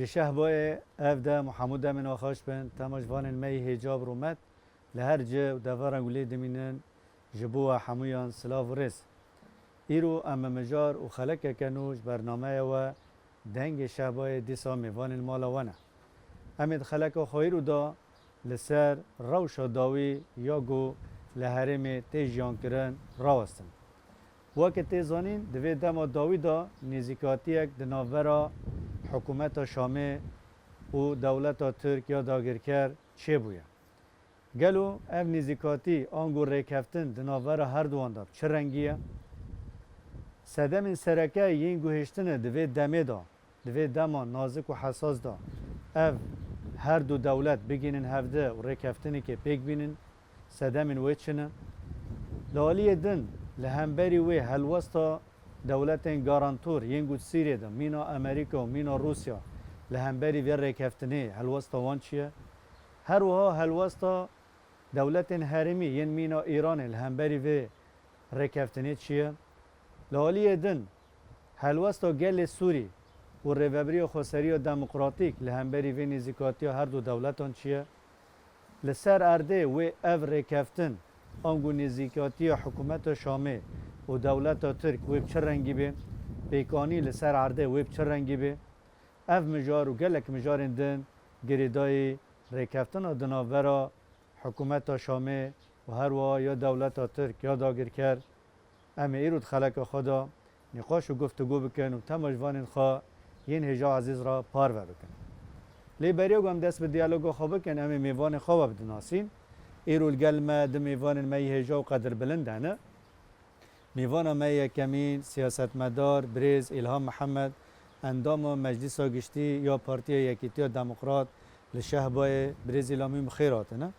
لشهبای افده محمود من آخاش بن تماشوان المی هجاب رومت لهر جه و دوارن گلی دمینن جبو و حمویان سلاف و رس ایرو اما مجار و خلق کنوش برنامه و دنگ شهبای دیسا میوان المالوانه امید خلق خویرو دا لسر روش داوی یا گو لحرم تیجیان کرن راوستن وقت تیزانین دوی دم داوی دا نزیکاتی یک دناورا حکومت شامه و دولت ترکیه داگرکر چه بویا گلو اف نزیکاتی آنگو ریکفتن دناورا هر دوان دا چه رنگیه سدم این سرکه این گوهشتنه دوی دمه دا دوی دما نازک و حساس دا اف هر دو دولت بگینن هفته و ریکفتنی که پیک بینن سدم این ویچنه لالی دن لهمبری وی هلوستا دولت گارانتور ینگو سیریه دا مینا امریکا و مینا روسیا لهمبری وی ریکفتنی هلوستا وان چیه هر وها هلوستا دولت هرمی ین مینا ایران لهمبری وی ریکفتنی چیه لالی دن هلوستا گل سوری و ریوبری و خسری و دموکراتیک لهمبری وی نزیکاتی هر دو دولتان چیه لسر ارده و اف ریکفتن آنگو نزیکاتی حکومت شامه و دولت ترک ویب چه رنگی به پیکانی لسر عرده ویب چه رنگی به اف مجار و گلک مجارن دن گریدای ریکفتن و دناورا حکومت شامه و هر وا یا دولت ترک یا داگر کرد اما ایرود خلق خدا نقاش و گفتگو بکن و تمجوان خواه این هجا عزیز را پارو بکن لی بریو گم دست به دیالوگو خواه بکن اما میوان خواه بدناسین ایرول گلمه ده میوان می هجا و قدر بلندانه میوان می کمین سیاستمدار بریز الهام محمد اندام مجلس گشتی یا پارتی یکیتی دموکرات لشهبای بریز الهامی بخیرات نه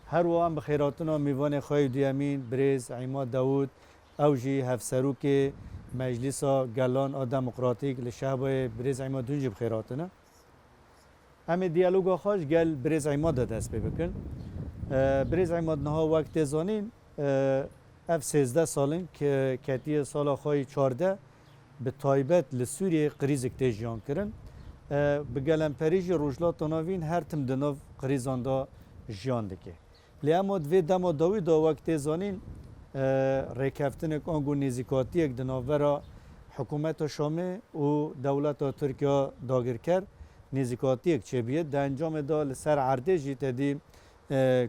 هر وام بخیراتنا میوان خواه دیامین بریز عماد داود اوجی هفسروک مجلس گلان دموکراتیک لشهبای بریز عماد دونجی بخیرات نه همه دیالوگ خوش گل بریز عماد دست بکن بریز عماد نها وقت زانین اف 13 سالن که کتی سال خواهی 14 به تایبت لسوریه قریز اکتیجیان کرن به گلن پریج روجلات ناوین هر تم دناو قریزان دا جیان دکه لی اما دوی دما داوی دا وقت زانین ریکفتن آنگو نزیکاتی یک دناورا حکومت شامه و دولت ترکیه داگر کرد نزیکاتی یک چه بیه ده انجام دا لسر عرده جی تدی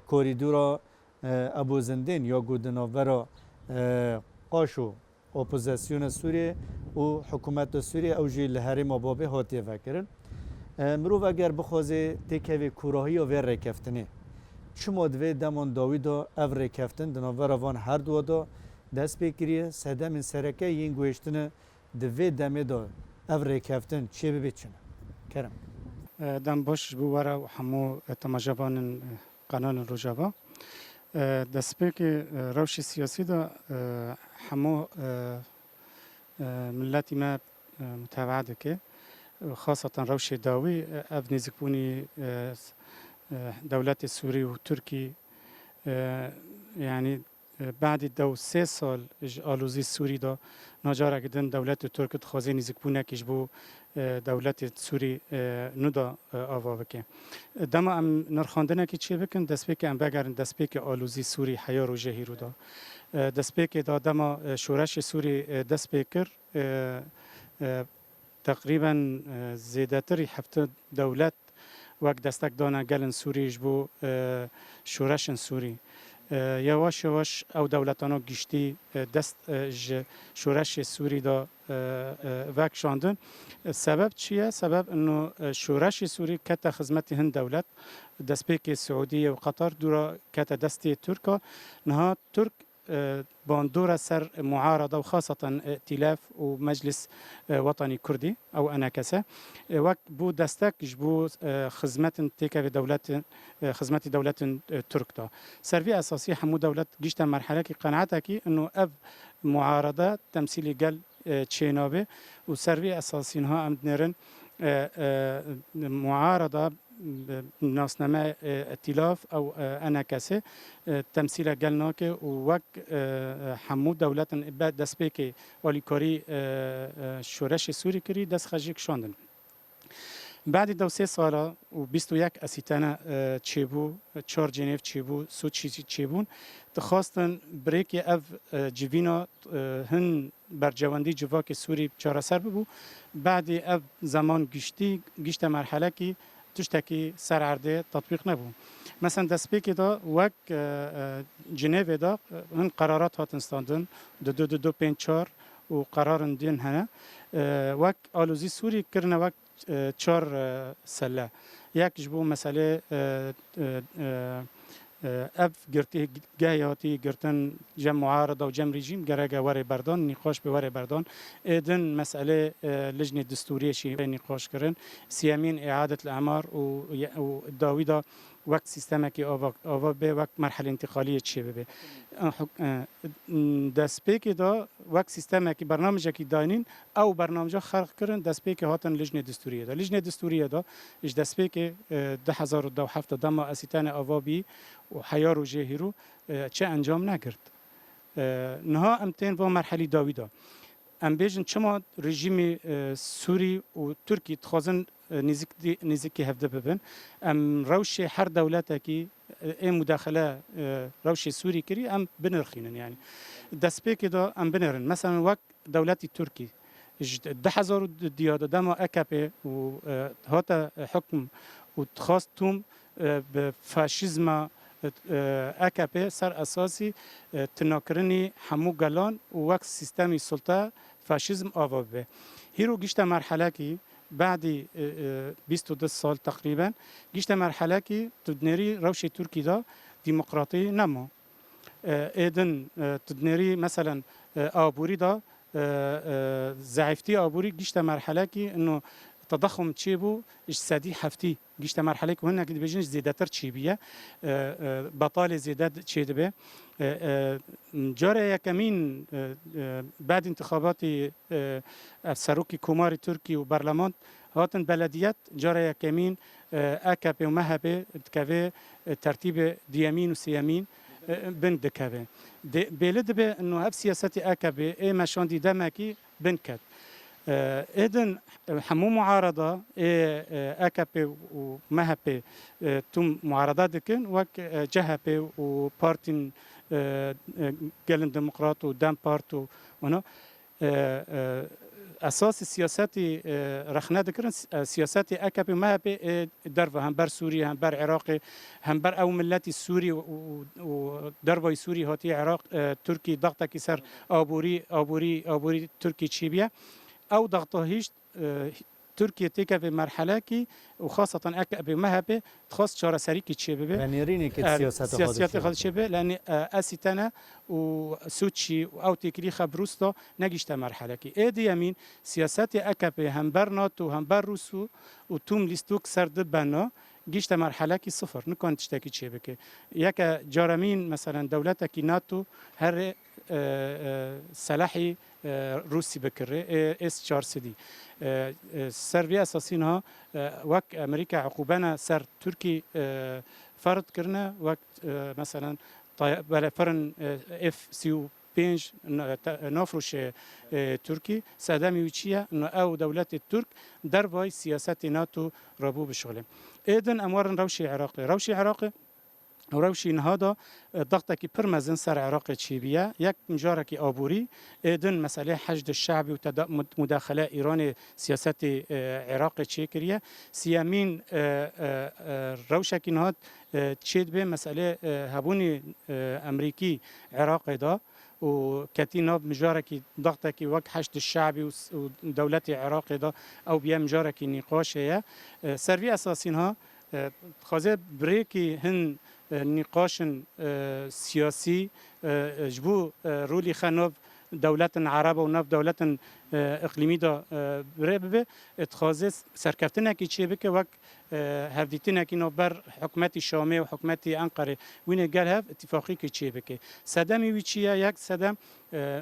کوریدورا ابو زندین یا گودناورا قاشو اپوزیسیون سوریه و حکومت سوریه او جی لحرم بابه هاتیه وکرن مروف اگر بخوازه تکوی کوراهی و ویر ریکفتنه چما دوی دمان داوی دا او ریکفتن دناورا وان هر دو دا دست بکریه سدم این سرکه این گوشتنه دوی دمه دا او ریکفتن چه ببیچنه کرم دم باش بواره و همو تماجبان قانون روجاوا دست به که روش سیاسی دا همو ملتی ما متابعه که خاصة روش داوی اف نزیکبونی دولت سوری و ترکی يعني بعد دو 3 سال آلوزی سوری دا ناجارا گدن دولت ترک تخوازی نزیکبونه کش بو دولت سوری نودا آوا بکه دما ام نرخاندنه که چی بکن دست به که ام بگرن دست به که آلوزی سوری حیار و جهی رو دا دست به که دا دما شورش سوری دست به کر تقریبا زیادتری هفته دولت وقت دستک دانه گلن سوری جبو شورشن سوری یواش یواش او دولتانو گشتی دست شورش سوری دا وک شاندن سبب چیه؟ سبب انه شورش سوری کتا خدمت هند دولت دست پیک سعودی و قطر دورا کتا دستی ترکا نها ترک باندورة سر معارضة وخاصة ائتلاف ومجلس وطني كردي أو أناكسة وقت بو دستك جبو خدمات تيكا في دولة خدمات دولة تركتا سرفي أساسي حمو دولة جيشتا مرحلة كي قناعتك إنه أب معارضة تمثيلي قل تشينابي وسرفي أساسي إنها أمدنرن معارضة ناسنامه ائتلاف او اناکسه تمثیل گلناک و وک حمود دولت بعد دست به که والیکاری شورش سوری کری دست خجیک شاندن بعد دو سه ساله و 21 اسیتانه چیبو 4 جنیف چیبو سود چیبون تخواستن بریک اف جوینا هن بر جواندی جواک سوری چاره سر ببو بعد اف زمان گشت مرحله کی تشتکی سر عرضه تطبیق نبو مثلا دسپیک دا وک جنیف دا هن قرارات هاتن استاندن دو پنج چار و قرارن دین هنه وک آلوزی سوری کرنه وک چهار سله یک جبو مسئله اف گرتی گهیاتی گرتن جم معارضه و جم رژیم گرگه وره بردان نقاش به وره بردان ایدن مسئله لجنه دستوری شی نقاش کردن سیامین اعاده الاعمار و داویدا وقت سیستم که آوا به وقت مرحله انتقالی چی به دسپیک دا وقت سیستم که برنامج که داینین او برنامج خلق کردن دسپیک هاتن لجنه دستوری دا لجنه دستوری دا اش دسپیک 2007 دما اسیتان آوا بی و حیار و جهیرو چه انجام نکرد نها امتین و مرحله داویدا ام بیجن چما رژیم سوری و ترکی تخوازن نزیکی هفته ببن ام روش هر دولت کی ای مداخله روش سوری کری ام بنرخینن يعني دسپیک دا ام بنرن مثلا وقت دولتی ترکی 10,000 دیاده دما اکپه و هاتا حکم و تخواستم به فاشیزم اکپه سر اساسی تناکرنی همو گلان و وقت سیستمی سلطه فاشیزم آوا به هیرو گشت مرحله کی بعد 22 سال تقریبا گشت مرحله کی تدنیری روش ترکی دا ديمقراطي نما ایدن تدنیری مثلا آبوری دا ضعیفتی آبوری گشت مرحله کی انه تضخم تشيبو اقتصادي حفتي جيشت مرحله هنا كده بيجنش زيادتر تشيبيه بطاله زيادات تشيدبه جاري كمين بعد انتخابات السروكي كوماري تركي وبرلمان هاتن بلديات جاري كمين اكب ومهبه تكافي ترتيب ديامين وسيامين بن دكافي بلد به انه هف سياسه اكب اي مشان دي دمكي بنكت إذن حمو معارضة أكابي ومهبي تم معارضات دكن وك جهبي وبارتين جالن ديمقراط ودام بارتو ونا أساس السياسات رخنا ذكرن سياسات أكابي ومهبي درفة هم بر سوريا هم بر عراقي هم بر أو ملاتي سوري ودرفة سوري هاتي عراق تركي ضغطة كسر أبوري تركي تشيبيا او ضغطه هيش تركيا تيكا في مرحله كي وخاصه اكا بمهبه تخص شارع سريكي تشبه رانيريني كت سياسات خالد شبه لان اسيتنا وسوتشي او تكري خبروستا نجشت مرحله كي ايدي يمين سياسات اكا هم بر ناتو هم بر روسو وتوم ليستوك سرد بنا جيشت مرحله كي صفر نكون تشتكي تشبه ياك جارمين مثلا دولتك ناتو هر سلاحي روسي بكره اس 4 دي سربيا اساسينها وك امريكا عقوبانا سر تركي فرض كرنا وقت مثلا بلا فرن اف سيو بينج نافروش تركي سادامي ويتشيا او دولة الترك درباي سياسات ناتو رابو بشغله اذن اموار روشي عراقي روشي نهادا ضغطك برمزن سر عراق تشيبيا يك مجارك آبوري إذن مسألة حشد الشعبي ومداخلة إيران سياسات عراق تشيكريا سيامين روشك نهاد تشيد به مسألة هبوني أمريكي عراق دا وكاتينا مجارك ضغطك وك حشد الشعبي ودولة عراق دا أو بيا مجارك نقاش هي سرفي أساسينها خازه بريكي هن نقاش سياسي جبو رولي خنوف دولة عربة ونف دولة اقليمي دا بريبه اتخاذ سركفتنا كي تشبك وك هفديتنا كي نوبر حكومة الشامي وحكومة أنقرة وين قال هف اتفاقي كي تشبك سدامي ويتشيا يك سدام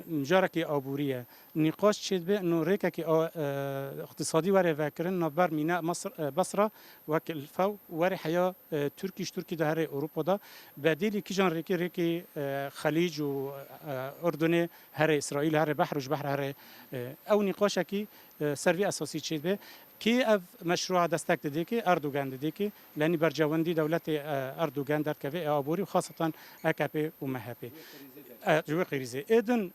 مجاركي أبورية نقاش تشبه إنه ريكا كي اقتصادي وري فاكرن نوبر ميناء مصر بصرة وك الفو وري حياة تركي ده هري أوروبا ده بديلي كي جان ريكي خليج وأردن هري إسرائيل هري بحر وش بحر هري او نقاشکی سروی اساسی چید به کی اف مشروع دستک دادی که اردوغان دادی که لانی برجواندی دولت اردوغان در که آبوری خاصتا AKP و MHP جوی قریزه ایدن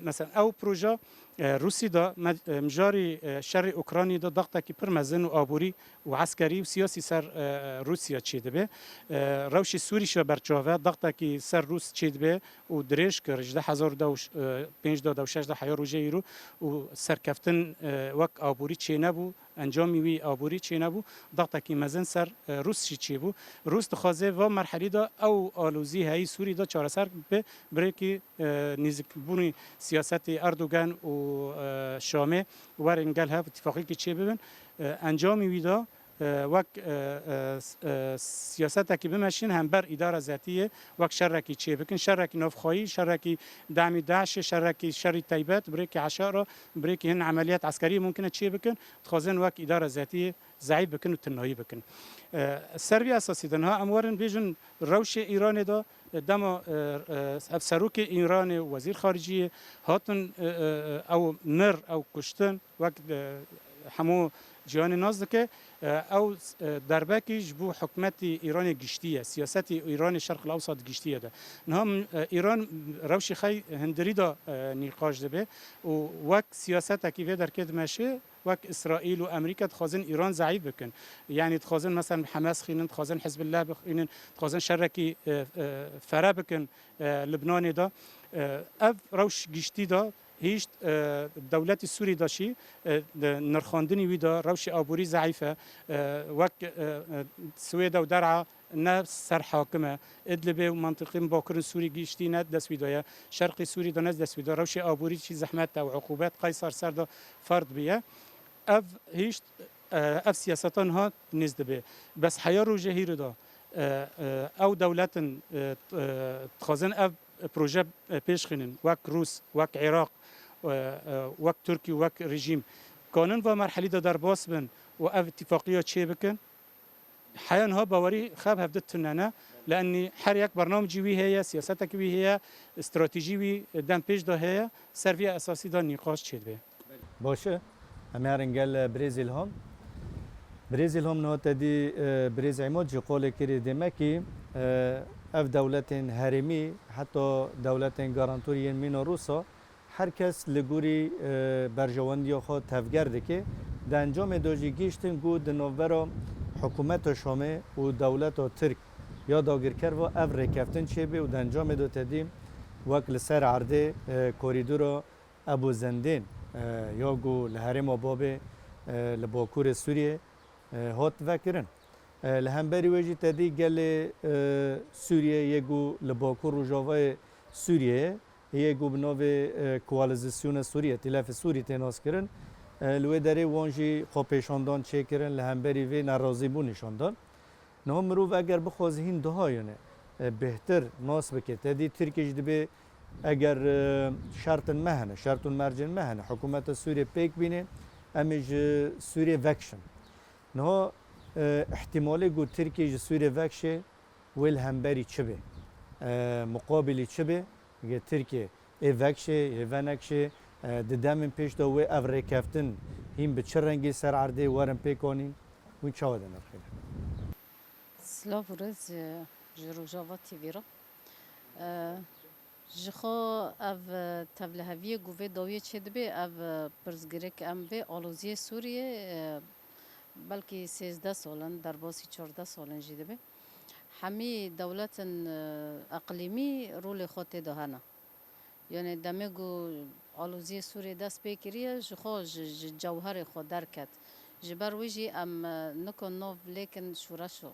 مثلا او پروژه روسی دا مجاری شر اوکراینی دا ضغطه کی پرمزن و آبوری و عسکری و سیاسی سر روسیا چیده به روش سوری شو برچاوه ضغطه کی سر روس چیده به و درش که 18005 و 6 حیا روزه ایرو و سرکفتن وک آبوری چی نبو انجامی وی آبوری چی نبو ضغطه کی مزن سر روس چی بو روس تخازه و مرحله دا او آلوزی هایی سوری دا چهار سر به برای نزدیک بونی سیاست اردوغان و شامه ورنگل ها اتفاقی که چه ببین انجامی ویدا وک سیاست کی بمشین هم بر اداره ذاتیه وک شرکی چه بکن شرکی نفخایی شرکی دعم داعش شرکی شر تایبات بریک عشاره بریک هن عملیات عسکری ممکنه چه بکن تخازن وک اداره ذاتیه ضعیف بکن و تنهایی بکن سربی اساسی دنها اموارن بیجن روش ایران دا دم سروک ایران وزیر خارجی هاتن او مر او کشتن وقت همو جهان ناز که او دربکیش بو حکومت ایران گشتیه سیاست ایران شرق الاوسط گشتیه ده نهم ایران روشی خی هندری دا نقاش ده و وقت سیاست کی در کد مشه وک اسرائیل و امریکا تخازن ایران ضعیف بکن یعنی تخازن مثلا حماس خینن تخازن حزب الله بخینن تخازن شرکی فرا بکن لبنان دا اف روش گشتی دا هیچ دولت سوری داشی نرخاندنی ویدا روش آبوری ضعیفه وک سویدا و درعا نه سر حاکمه ادلب و منطقه باکر سوری گشتی نه دست ویدایه شرق سوری دا نه دست ویدا روش آبوری چی زحمت و عقوبات قیصر سر دا فرد بیه اف هیچ اف سیاستان ها نزد به بس حیا رو جهیر دا او دولت تخازن اف پروژه پیش خینن وک روس وک عراق وک ترکی وک رژیم کانون و مرحله در باس بن و اف اتفاقیه چه بکن حیان ها باوری خب هفته تنانه لانی هر یک برنامجی وی هیا سیاست کی وی هیا استراتژی وی دم پیش دا هیا سروی اساسی دا نقاش چید به باشه همه انگل برزیل هم نه تدی برزیل ما جقال کری دمکی اف دولت هرمی حتی دولت گارانتوری من روسا هر کس لگوری برجواندی خود تفگرده که در انجام دوجی گیشتن گود نوبرا حکومت شامه و دولت ترک یا داگر کرد و اف رکفتن چه به و در انجام دو تدیم وکل سر عرضه کوریدور ابو زندین یا گو لحرم باب لباکور سوریه هات وکرن لهمبری وجی تدی گل سوریه یگو لباکور و جاوای سوریه یگو بناو کوالزیسیون سوریه تلاف سوریه تناس کرن لوی داره وانجی خوپیشاندان چه کرن لهمبری وی نرازی بو نشاندان نه مروف اگر بخوازهین دهایونه بهتر ناس بکه تدی ترکیش دبی اگر شرط مهنه شرط مرجن مهنه حکومت سوریه پیک بینه امیج سوریه وکشن نه احتمالی گو ترکیه سوریه وکشه ویل همبری چه به مقابلی چه به اگه ترکیه ای وکشه ای ونکشه ددمن پیش دا وی افره کفتن هیم به چه رنگی سر عرده وارن پیکانین وی چه آده نرخیده سلاف ورز جروجاوا تیویرا جخو اف تبلهوی گوه داویه چه دبی اف پرزگرک ام به آلوزی سوریه بلکه 13 سالن در باسی 14 سالن جیده به همی دولت اقلیمی رول خود دهانه یعنی دمگو آلوزی سوریه دست بکریه جخو جوهر خود درکت جبر ویجی ام نکن نوف لیکن شورشو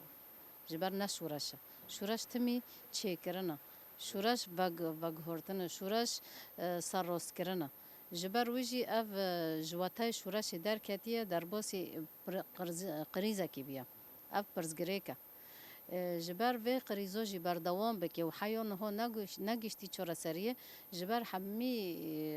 جبر نشورشه شورش تمی چه کرنه شورش وگ هردن شورش سرراست کرنه جبر ویجی اف جواتای شورش درکتیه در باسی قریزه کی بیا اف پرزگریکه جبر و قریزو جبر دوام بکی و حیان ها نگشتی چرا سریه جبر همی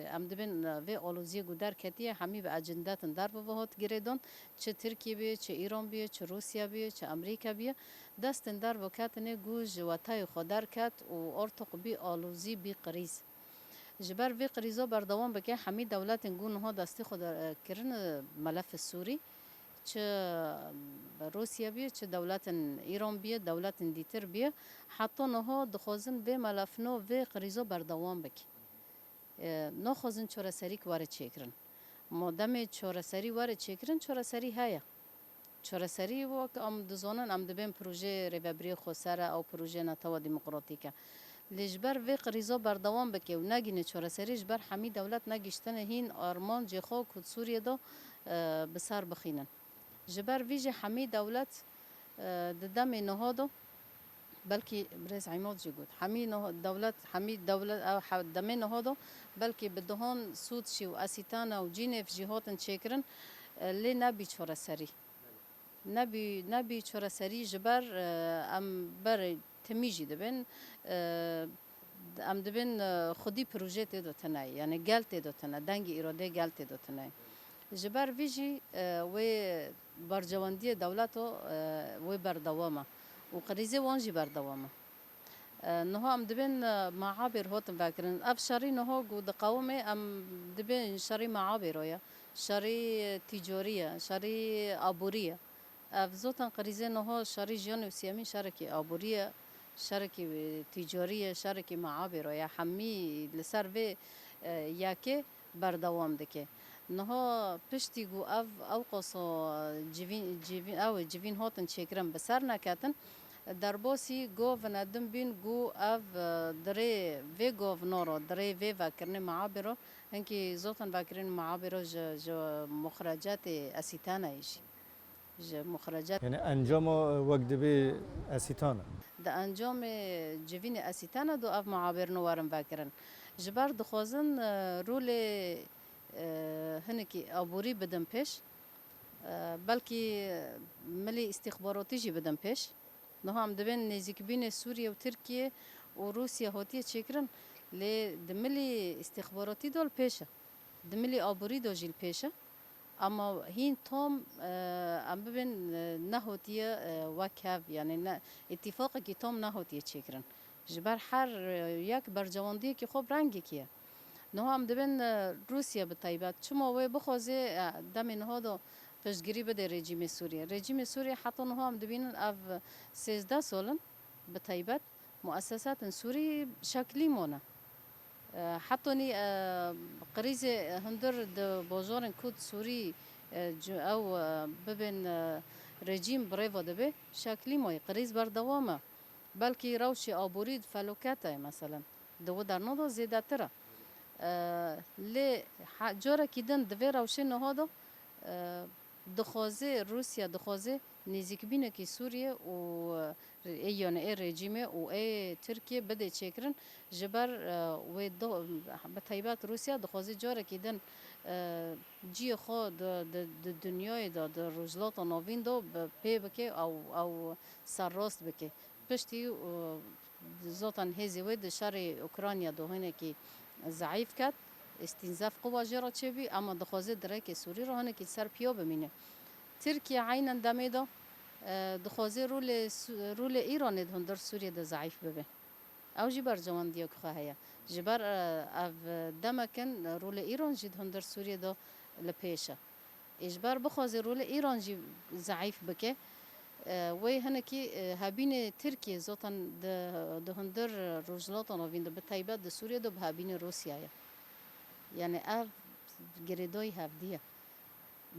ام دبن و آلوزی گودر کتیه همی به اجندات در بهات گریدن چه ترکیه بیه چه ایران بیه چه روسیه بیه چه امریکا بیه دستن در وکات نه گوش جواتای خودر کت و ارتق بی آلوزی بی قریز جبر و قریزو بر دوام بکی همی دولت گون ها دستی خود کرن ملف سوری چه روسیا بیه چه دولت ایران بیه دولت دیتر بیه حتی نها دخوازن و ملفنو و قریزا بردوام بکی نخوازن چرا سری که وارد چکرن مادام چرا سری وارد چکرن چرا سری هیا چرا سری وقت ام دزانن ام دبین پروژه ریبری خساره او پروژه نتوا دموکراتیکه لجبر و قریزا بردوام بکی و نگینه چرا سری جبر حمی دولت نگشتن هین آرمان جخو کد سوریه دا بسر بخینن جبر ویژه حمی دولت ددم نهادو بلکه برز عماد جی گفت حمی دولت او دم نهادو بلکه بدهان سود شی و اسیتانا و جینف جهاتن چکرن لی نبی چرا سری نبی چرا سری جبر ام بر تمیجی دبن ام دبن خودی پروژه تدو تنای یعنی گل تدو تنای دنگ اراده گل تدو تنای جبر ویجی و برجواندی دولت و بردوامه و قریزه وانجی بردوامه نها ام دبن معابر هاتن فکرن اف شری نها گود قومه ام دبن شری معابر یا شری تجاریه شری آبوریه اف زوتن قریزه نها شری جان و سیامی شرکی آبوریه شرکی تجاریه شرکی معابر یا حمی لسر و یاکه بردوام دکه نها پشتی گو او قصا جوین هاتن چکرم بسر نکتن در باسی گو و ندم بین گو او دره و گوونارا دره و وکرن معابرو هنکی زوتن وکرن معابرو جو مخرجات اسیتانه ایشی مخرجات یعنی انجام وقت به اسیتانه د انجام جوین اسیتانه دو اف معابر نوارم وکرن جبر دخوازن رول هنکی آبوری بدم پیش بلکه ملی استخباراتی جی بدم پیش نه هم دبن نزدیک بین سوریه و ترکیه و روسیه هاتیه چکرن لی دملی استخباراتی دال پیشه دملی آبوری دو جیل پیشه اما هین تام ام ببین نه هاتیه وکاو یعنی نه اتفاقی که تام نه هاتیه چکرن جبر هر یک برجواندی که خوب رنگی کیه نه هم دبن روسیه به طیبت چما و بخوازه دم اینها دو پشتگیری بده رژیم سوریه حتی نه هم دبینن اف 13 سالن به طیبت مؤسسات سوری شکلی مونه حتی نی قریز هندر د بازارن کود سوری او ببین رژیم بریو دبه شکلی مای قریز بردوامه بلکه روش آبورید فلوکته مثلا دو در نو زیاده تره لی جاره کیدن دوی روشه نهادو دخوازه روسیا دخوازه نزدیک بینه که سوریه و یعنی ای رژیمه و ای ترکیه بده چکرن جبر و به طیبت روسیا دخوازه جاره کیدن جی خود د دنیای د روزلات نوین دو پی بکه او سرراست بکه پشتی زاتن هزی و د شر اوکراینیا دوهنه که ضعیف کرد استنزاف قوا جرا چه بی اما دخوازه درک سوری رو هنه که سر پیا بمینه ترکیه عینا دمه دا دخوازه رول ایران هندر سوریه ده ضعیف ببه او جبر جوان دیو که خواهیه جبر او دمکن رول ایران جد هندر سوریه ده لپیشه اجبر بخوازه رول ایران جی ضعیف بکه وی هنکی هبین ترکیه زاتن ده هندر روزلاتان و وینده به طیبت ده سوریه ده به هبین روسیه یعنی اف گریدای هفدیه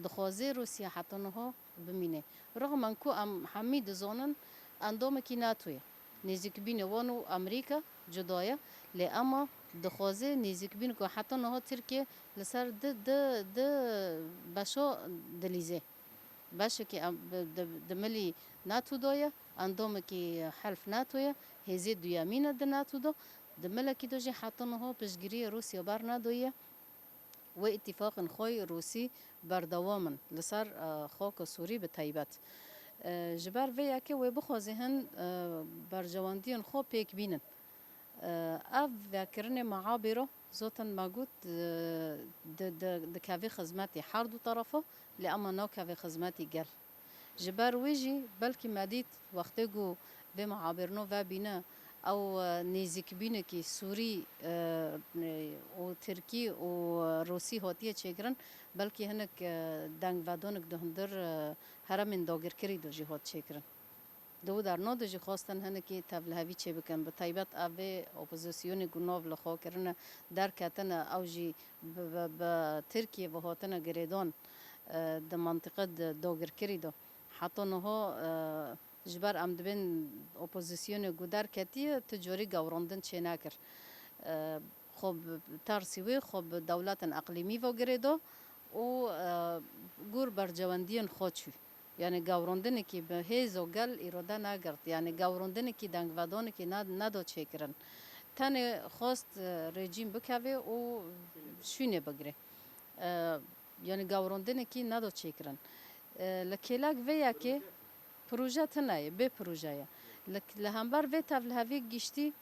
دخوازه روسیه حتی نها بمینه رغم انکو همی دزانن اندام کی ناتویه نزدیک بین وانو امریکا جدایه لی اما دخوازه نزدیک بین که حتی نها ترکیه لسر د بشا دلیزه باشه که دملی ناتو دایه اندام کی حلف ناتویه هزی دویامینه د ناتو دا دملکی دوجه حتی نها پشگیری روسیه بر ندایه و اتفاق خوی روسی بردوامن لسر خاک سوری به طیبت جبر وی که و بخوازهن برجواندین خوب پیک بینن اف وکرن معابره زوتن ماگوت د کاوی خدمتی هر دو طرفه لاما نو کاوی خدمتی گل جبر ویجی بلکه مدید وقتی گو به معابرنو و بینه او نزیک بینه کی سوری و ترکی و روسی هاتیه چیکرن بلکه هنک دنگ ودانک دهندر هرمن داگر کری دو جهات چیکرن دو در نو دو خواستن هنه که تبلهوی چه بکن به طیبت اوه اپوزیسیون گناو لخوا کرن در کتن او جی به ترکیه و هاتن گریدان د منطقه داگر کری دو حتی نها جبر ام دبین اپوزیسیون گودر کتیه تجاری گوراندن چه نکر خب ترسیوی خب دولت اقلیمی و گریدو و گور برجواندین خودشو یعنی گوراندن کی به هیز و گل اراده نگرد یعنی گوراندن کی دنگ ودان کی نداد چکرن تن خواست رژیم بکوه و شونه بگیره یعنی گوراندن کی نداد چکرن لکیلک ویا که پروژه تنه به پروژه لهمبر و تبلهوی گشتی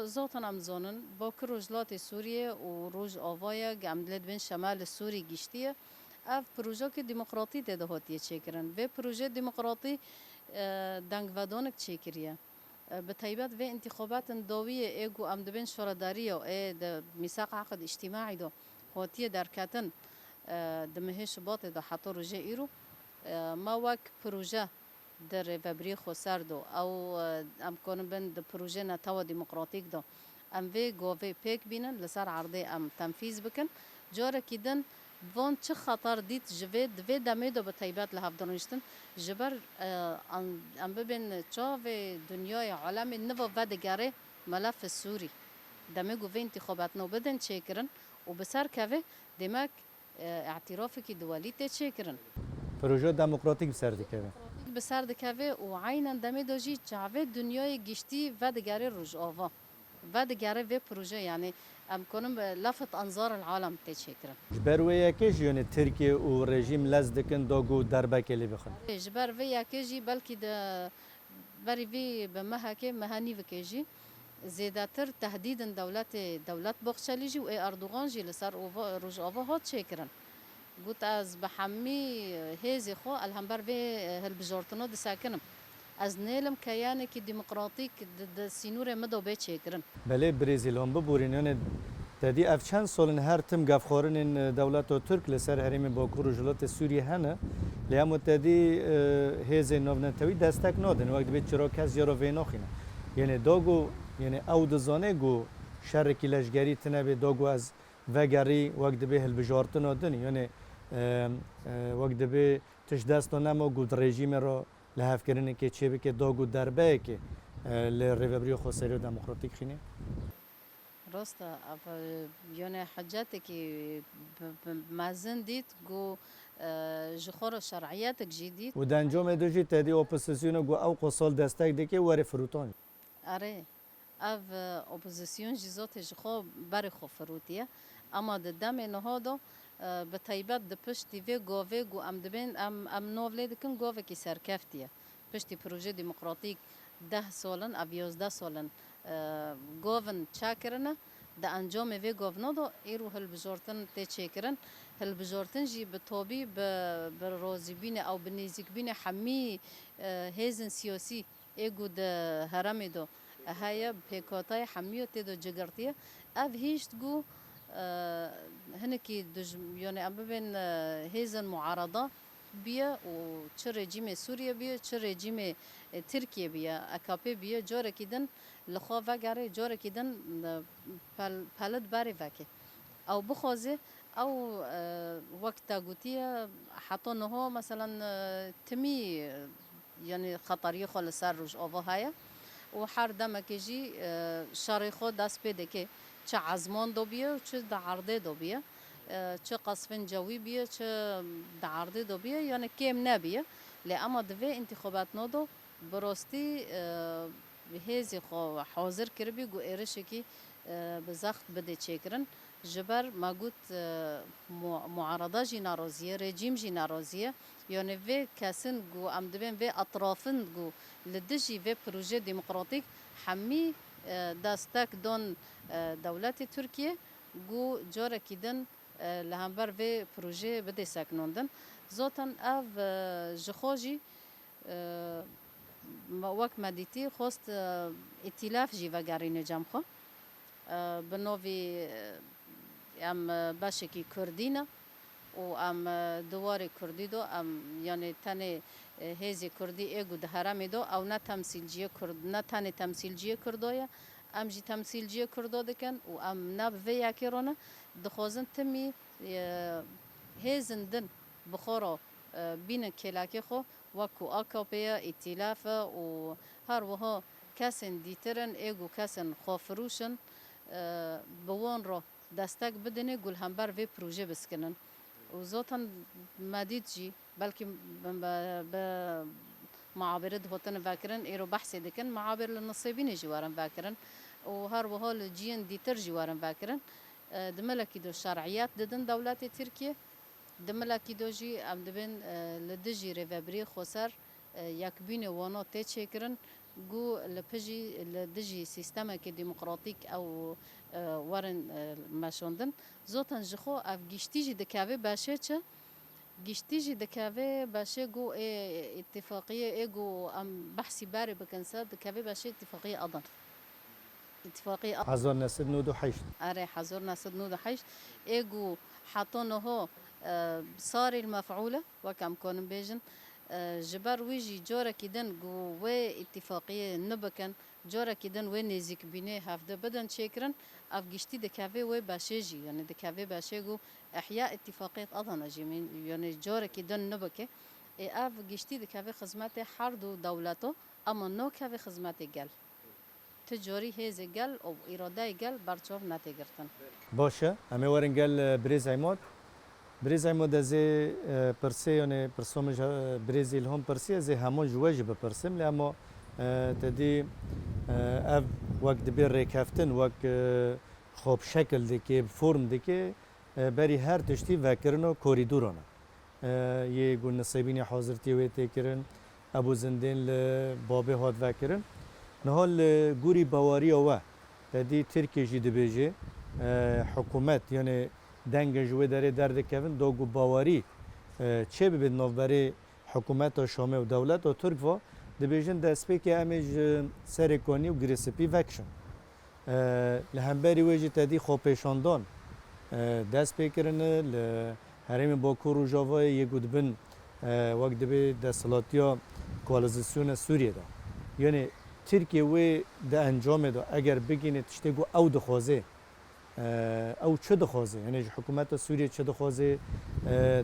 زاتن امزانن با که روجلات سوریه و روج آوایه گمدلد بین شمال سوری گشتیه اف پروژه که دموکراتی ده هاتیه چیکرن و پروژه دموکراتی دنگ ودانک چیکریه به طیبت و انتخابات داویه ایگو ام دبین شورداری و ای ده میثاق عقد اجتماعی دو هاتیه در کتن دمهش بات ده حتی روژه ایرو ما وک پروژه در وبری خسر دو او ام کنن بند پروژه نتاو دموکراتیک دو ام وی گووی پیک بینن لسر عرضه ام تنفیذ بکن جاره کیدن وان چه خطر دید جوید دوی دمی دو به طیبت لحف دانشتن جبر ام ببین چا و دنیای عالم نو و دگره ملف سوری دمی گوه انتخابات نو بدن چه کرن و بسر که دمک اعترافی که دوالی تی چه کرن پروژه دموکراتیک بسر دکه بسر دکه و عینا دمی دو جی چاوه دنیای گشتی و دگره روش آوا و دگره و پروژه یعنی ام کنم لفت انظار العالم تشکرن جبر و یکیش یعنی ترکیه و رژیم لزدکن داگو دربه کلی بخون جبر و یکیجی بلکه د بری وی به مهکه مهانی وکیجی زیادتر تهدید دولت بخشلیجی و اردوغان جی لسر روج آوا هات چکرن گوت از به همی هیزی خو الهمبر و هلبجارتنا دساکنم از نیلم کیانی که دموکراتیک د سینور مدو به چکرن بله برزیل هم ببورین یعنی تدی اف چند سالن هر تم گفخورن دولت و ترک لسر حریم باکور و جلات سوریه هنه لیام تدی هیز نوونتوی دستک نادن وقت به چرا کس یارو ویناخینه یعنی داگو یعنی او دزانه گو شر کلشگری تنه داگو از وگری وقت به هلبجارتن نادن یعنی وقت به تش دست نما گود رژیم را لحاف کردن که چه بکه داگو دربه که لریوبری خسری دموکراتیک خینه راسته یعنی حجت که مازن دید گو جخور شرعیت جدید و دنجام دوجی تدی اپوزیسیون گو او قصال دستک دکه وری فروتان اره اف اپوزیسیون جزات جخو بر خو فروتیه اما د دم نهادو به طیبت د پشتی و گاوه گو ام دبین ام نوولی دکن گاوه کی سرکفتیه پشتی پروژه دموکراتیک 10 سالن او 11 سالن گاون چاکرنه د انجام و گاونا دو ایرو هلبجارتن تی چیکرن هلبجارتن جی به تابی به رازی بین او به نزیک بین حمی هیزن سیاسی ایگو د هرمی دو هیا پیکاتای حمیو تی دو جگرتیه اف هیشت گو هنکی یعنی ام ببین هیزن معارضه بیا و چه رژیم سوریه بیا چه رژیم ترکیه بیا اکاپی بیا جاره کیدن لخوا وگره جاره کیدن پلد باری وکه او بخوازه او وقت گوتیه حتی نها مثلا تمی یعنی خطری خال سر روش آوا هیا و هر دمکه جی شاری خود دست پیده که چه عزمان دو بیه چه دعرده دو بیه چه قصفن جوی بیه چه دعرده دو بیه یعنی کم نبیه لی اما دوی انتخابات نادو براستی هیزی خو حاضر کربی گو ایرشی که بزخت بده چکرن جبر ما گوت معارضه جی نارازیه رژیم جی نارازیه یعنی وی کسن گو ام دبین وی اطرافن گو لدجی وی پروژه دموکراتیک همی دستک دون دولت ترکیه گو جاره کیدن لهمبر و پروژه بده سکنوندن زاتن او جخوجی وقت ما دیتی خواست ائتلاف جی وگرین جمع خو بنوی ام باشکی کردینه و ام دوار کردی دو ام یعنی تنه هزی کردی ایگو ده هرمی دو او نه تمثیلجی کرد نه تنه تمثیلجی کردویا ام جی تمثیلجی کردو دکن و ام نه به یکی رونه دخوازن تمی هزندن بخورا بین کلاکی خو وکو آکاپیا ائتلاف و هر وها کسن دیترن ایگو کسن خوافروشن بوان را دستک بدنه گل همبر و پروژه بسکنن و ذاتن مدید جی بلکه معابر هاتن فکرن ایرو بحث دکن معابر للنصيبين جوارن فکرن و هر وها لجین دیتر جوارن فکرن دملکی دو شرعیات ددن دولت ترکیه دملکی دو جی ام دبن لدجی ریوبری خسر یک بین وانا تی چکرن گو لپجی لدجی سیستم که دموکراتیک او ورن مشوندن زوتن جخو اف گشتی جی دکاوه باشه چه گشتی جی دکاوه باشه گو اتفاقیه ایگو ام بحثی باری بکنسا دکاوه باشه اتفاقیه اضن اتفاقیه اضن 1998 اره 1998 ایگو حطونه هو صار المفعولة وكم كون بيجن جبر ويجي جورا كيدن جو اتفاقية نبكن جورا كيدن نزيك بيني هفده بدن شكرن اف جشتي دكافي باشيجي يعني دكافي باشيجو احياء اتفاقية اضنا جي يعني جورا كيدن نبكه اف جشتي دكافي خدمات حردو دولته اما نو كافي خدمات قال تجاري هيز قال او اراده قال برچوف نتگرتن باشه همه ورن گل بریز عماد بریز عماد از پرسه یعنی پرسومش برزیل هم پرسه از همون جواج بپرسم لما تدی اف وقت بیر ریکفتن وقت خوب شکل دیگه فرم دیگه بری هر تشتی وکرنو کوریدورانه یه گون نصیبین حاضرتی و تکرن ابو زندین لبابه هاد وکرن نهال گوری باوری و تدی ترکیه جی دبیجه حکومت یعنی دنگ جوه داره درد کردن دوگو باوری چه ببین نوبری حکومت شامل و دولت و ترک و دبیجن دست پی که امیج سرکانی و گریسپی وکشن لهمبری ویجی تدی خوب پیشاندان دست پی کرنه لحرم باکور و جاوای یه گودبن وقت دبی دستلاتیا کوالزیسیون سوریه دا یعنی ترکیه وی ده انجام دا اگر بگینه تشتگو او دخوازه او چه دخوازه یعنی حکومت سوریه چه دخوازه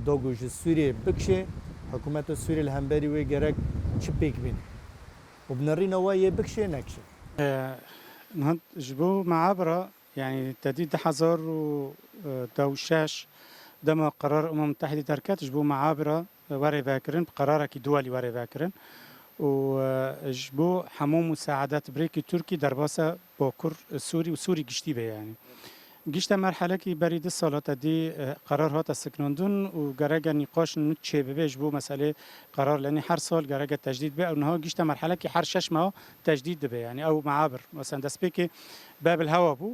داگوش سوریه بکشه حکومت سوریه الهمبری وی گرک چه پیک بینه و بنرین وایه بکشه نکشه نهاد جبو معابرة يعني تديد حزار دوشاش دما قرار المتحدة تركات جبو معابرة وري فاكرن بقرارك دولي وري فاكرن وجبو حمو مساعدات بريكي تركي درباسة باكر سوري وسوري قشتي به يعني قشت مرحلة كي بريد الصلاة دي قرار هات السكنوندون وجرجة نقاش نتشي ببيج بو مسألة قرار لأن هر سال جرجة تجديد به أو قشت مرحلة كي هر شش ما تجديد به يعني أو معابر مثلا دسبيكي باب الهوا بو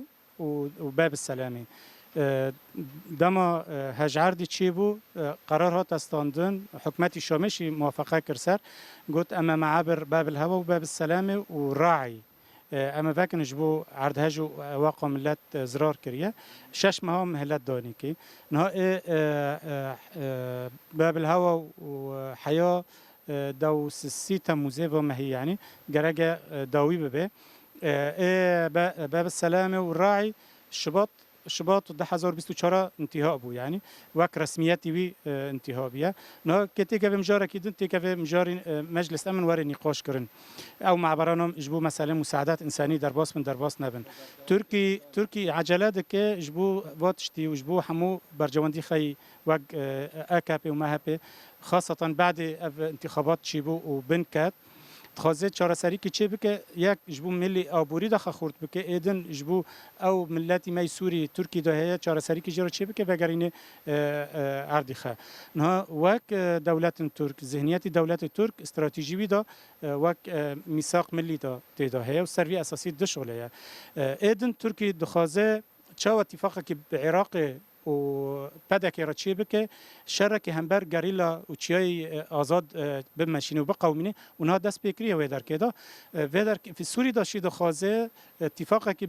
وباب السلامي دما هجعردی چی بو قرار هات استاندن حکومت شامشی موافقه کرسر قلت اما معابر باب الهوا وباب السلامه وراعي اما فاكن جبو عرض هجو واقع ملت زرار كريه شش مهم مهلت داني كي نها باب الهوا وحياه دو سيتا موزيفا ما هي يعني جرجة داوي ببه باب السلامه والراعي شباط ده 2024 انتهاء بو يعني وك رسمياتي بي انتهاء بيا نو كتيكا بمجارة كيدن تيكا بمجاري مجلس امن وري نقاش كرن او مع برانهم جبو مثلا مساعدات انسانيه درباس من درباس نبن تركي عجلات كي جبو واتشتي وجبو حمو برجواندي خي وك اكابي ومهابي خاصه بعد انتخابات شيبو وبنكات تخازه چاره سری که چه بکه یک جبو ملی آبوری داخل خورد بکه ایدن جبو او ملتی می سوری ترکی دهه چاره سری که جرا چه بکه وگرینه عردی خه نه وک دولت ترک ذهنیت دولت ترک استراتژی دا وک میثاق ملی دا تداهه و سروی اساسی د شغله ایدن ترکی دخازه چه اتفاقی که به عراق و پدک را چی بکه شر که هم بر گریلا و چیای آزاد بمشینه و بقومینه اونها دست بکریه و در کدا و در في سوری داشتی دخوازه اتفاقی که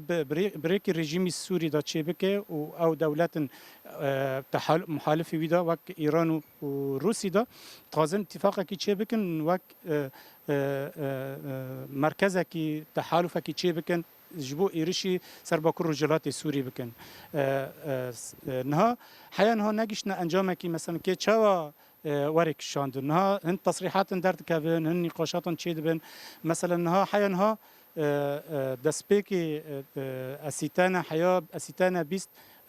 بریک رژیمی سوری دا چی بکه و او دولت محالفی ویدا وک ایران و روسی دا تازه اتفاقی که چی بکن وک مرکزی که تحالفی که چی بکن جبو ایرشی سر باکر رجالات سوری بکن نها حیا نها نگیشنا انجام کی مثلا که چوا ورک شاند نها هن تصریحات درد کبن هن نقاشات چید بن مثلا نها حیا نها دسبیکی اسیتانا حیا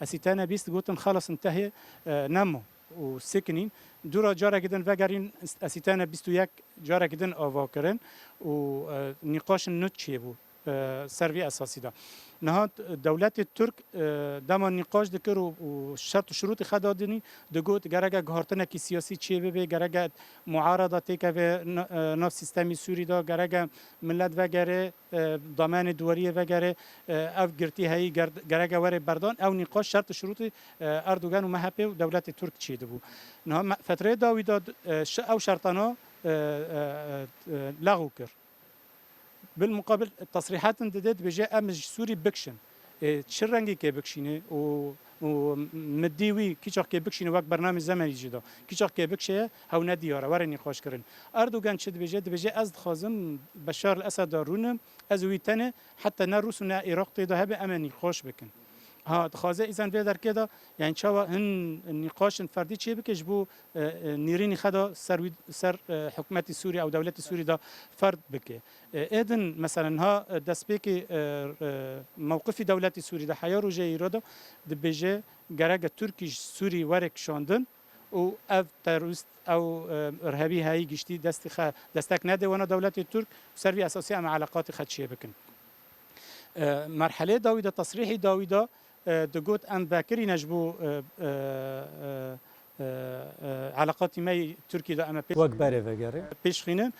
اسیتانا 20 گوتن خلاص انتهى نمو وسكنين دورا جارا جدن وگرین اسیتانا 21 جارا جدن آوا کرن و نقاش نوتشی بو سروی اساسی دا نهاد دولت ترک دما نقاش دکر و شرط و شروط خدادنی دگوت گرگه گهارتنه کی سیاسی چی به گرگه معارضه تک و نف سیستمی سوری دا گرگه ملت و گره ضمان دوریه و گره اف گرتی هی گرگه ور بردان او نقاش شرط و شروط اردوغان و مهپه و دولت ترک چی بو نه فتره داویداد او شرطانا لغو کرد بالمقابل التصريحات انتدت بجاء امج سوري بكشن تشرنجي كي بكشينه ومديوي كيشاق كي بكشينه وقت برنامج زمني جدا كيشاق كي بكشه هاو ندياره ورني خوش كرن اردوغان شد بجاء از خازم بشار الاسد دارون از ويتنه حتى نروس نا عراق تدا هبه امني خوش بكن ها خازه اذا في در كده يعني شوا هن النقاش الفردي شي بكش بو نيرين خدا سر حكومه سوريا او دوله سوريا دا فرد بك اذن مثلا ها دسبيكي موقف دوله سوريا دا حيارو جاي ردا دبجه جرجه تركي سوري ورك شاندن او اف تروریست او ارهابي هاي گشتي دستك نده وانا دوله ترك سروي اساسي مع علاقات خدشيه بكن مرحله داويدا تصريحي داويدا دقوت ام باكري نجبو علاقات ماي تركي دا اما وكباري وغيره بيش خينن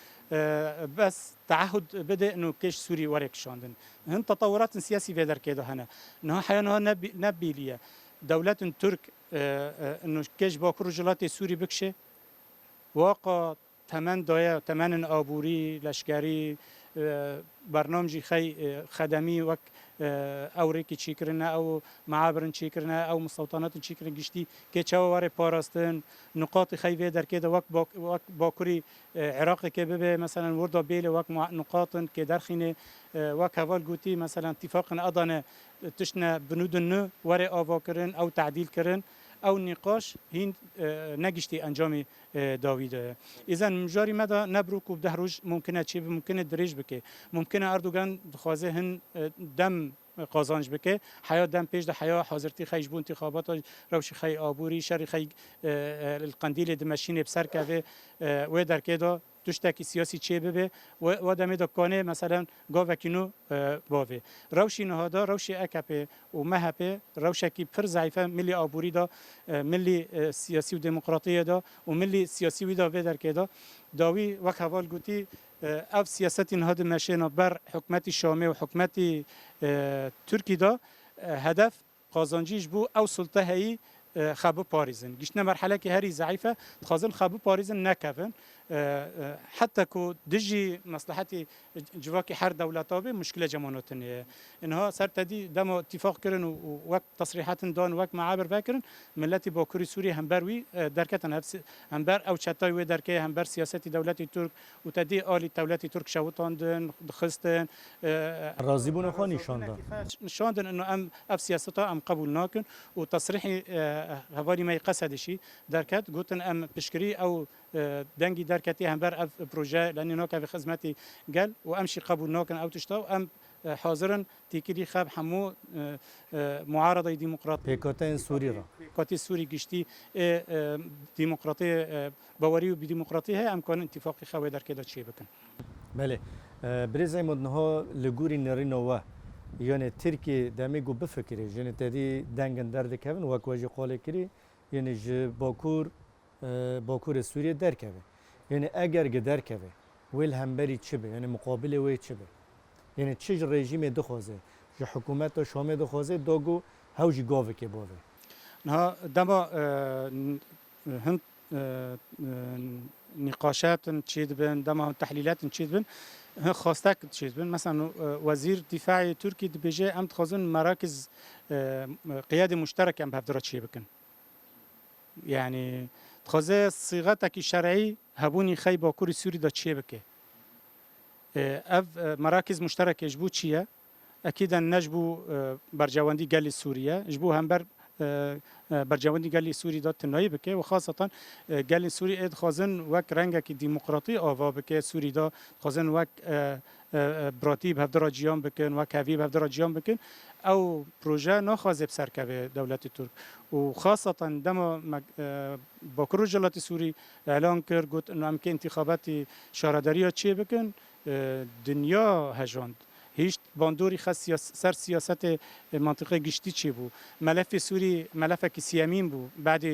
بس تعهد بدا انه كيش سوري وريك شاندن هن تطورات سياسي في در كده هنا انه حيانها نبي ليا دولة ترك انه كيش باكر رجلات سوري بكشه واقع ثمن دايا ثمن ابوري لشکری برنامجی خدمی وک اوریکی چی کرنه او معابرن چی کرنه او مستوطنات چی کرنه گشتی که چواره پاراستن نقاط خیوه در که وک باکوری عراق که ببه مثلا وردا بیل وک نقاط که درخینه وک حوال گوتی مثلا اتفاق ادانه تشنه بنودن وره آوا کرن او تعدیل کرن او نقاش هین نگشتی انجام داویده اذا مجاری مدا نبروک و ده روز ممکنه چی ممکنه دریج بکه ممکنه اردوغان خوازه هن دم قازانج بکه حیا دم پیش ده حیا حاضرتی خیش بو انتخابات روش خی آبوری شر خی القندیل دمشین بسر که و در کدا تشتکی سیاسی چه ببه و دم دکانه مثلا گاوکینو باوه روشی نهادا روشی اکپه و مهپه روشکی پر ضعیفه ملی آبوری دا ملی سیاسی و دموکراطی دا و ملی سیاسی وی دا و در کدا داوی وک حوال گوتی اف سیاست نهاد مشینا بر حکومت شامی و حکومت ترکی دا هدف قازانجیش بو او سلطه هایی خابو پاریزن گشتن مرحله که هری ضعیفه خازن خابو پاریزن نکفن حتى كو دجي مصلحتي جواكي حر دولتا به مشكله جمانوتنيه انها سرتدي دم اتفاق كرن ووقت تصريحات دون وقت معابر فكرن ملتي باكوري سوريا همبروي دركتن نفس همبر او چتاي و دركه همبر سياسه دولت ترك وتدي آلي دولت ترك شوتاندن خستن راضي بون خو نشاندن انه ام اف سياسته ام قبول ناكن وتصريحي هوالي ما يقصدشي دركت قلتن ام بشكري او دنگی درکتی هم بر اف پروژه لانی نوکا به خدمتی گل و امشی قبول نوکن او تشتا و ام حاضرن تیکری خب همو معارضه ديمقراطيه بيكوتين سوري را بيكوتي سوري گشتي ديمقراطيه باوري و بديمقراطيه امکان اتفاقی خوي در کدا چی بکن بله بريزاي مدنها لغوري نرينوا يعني تركي داميغو بفكري يعني تدي دنگن درد كevin وكوجي قال كري يعني ج باکور سوریه درکه یعنی اگر درکه ویل همبری چه به یعنی مقابل وی چه به یعنی چه رژیم دخوازه جو حکومت شام دخوازه داگو هاوجی گاوه که باوه نها دما هند نقاشات تشيد بن دما تحليلات تشيد بن هن خواستك تشيد بن مثلا وزير دفاع تركي دبيجي ام تخازن مراكز قيادة مشتركة ام بهدرات شي بكن يعني تخازه صيغتك الشرعي هبوني خي باكوري سوري دا تشي بكي اف مراكز مشتركة جبو تشيه اكيدا نجبو برجواندي قال سوريا جبو هم بر برجواندي قال سوري دات تناي بكي وخاصة قال سوري اد خازن وك رنگك ديمقراطي آوا بكي سوري دا خازن وك براتي بهدرا جيان بكن وك هفي بهدرا جيان بكن او بروجه ناخذ بسركه دولت ترک وخاصة دما باكرو جلات سوري اعلان کرد گفت انه امکان انتخابات شارداری چی بکن دنیا هجاند هیچ باندوری خاص سر سیاست منطقه گشتی چی بود ملف سوری ملف کی سیامین بود بعد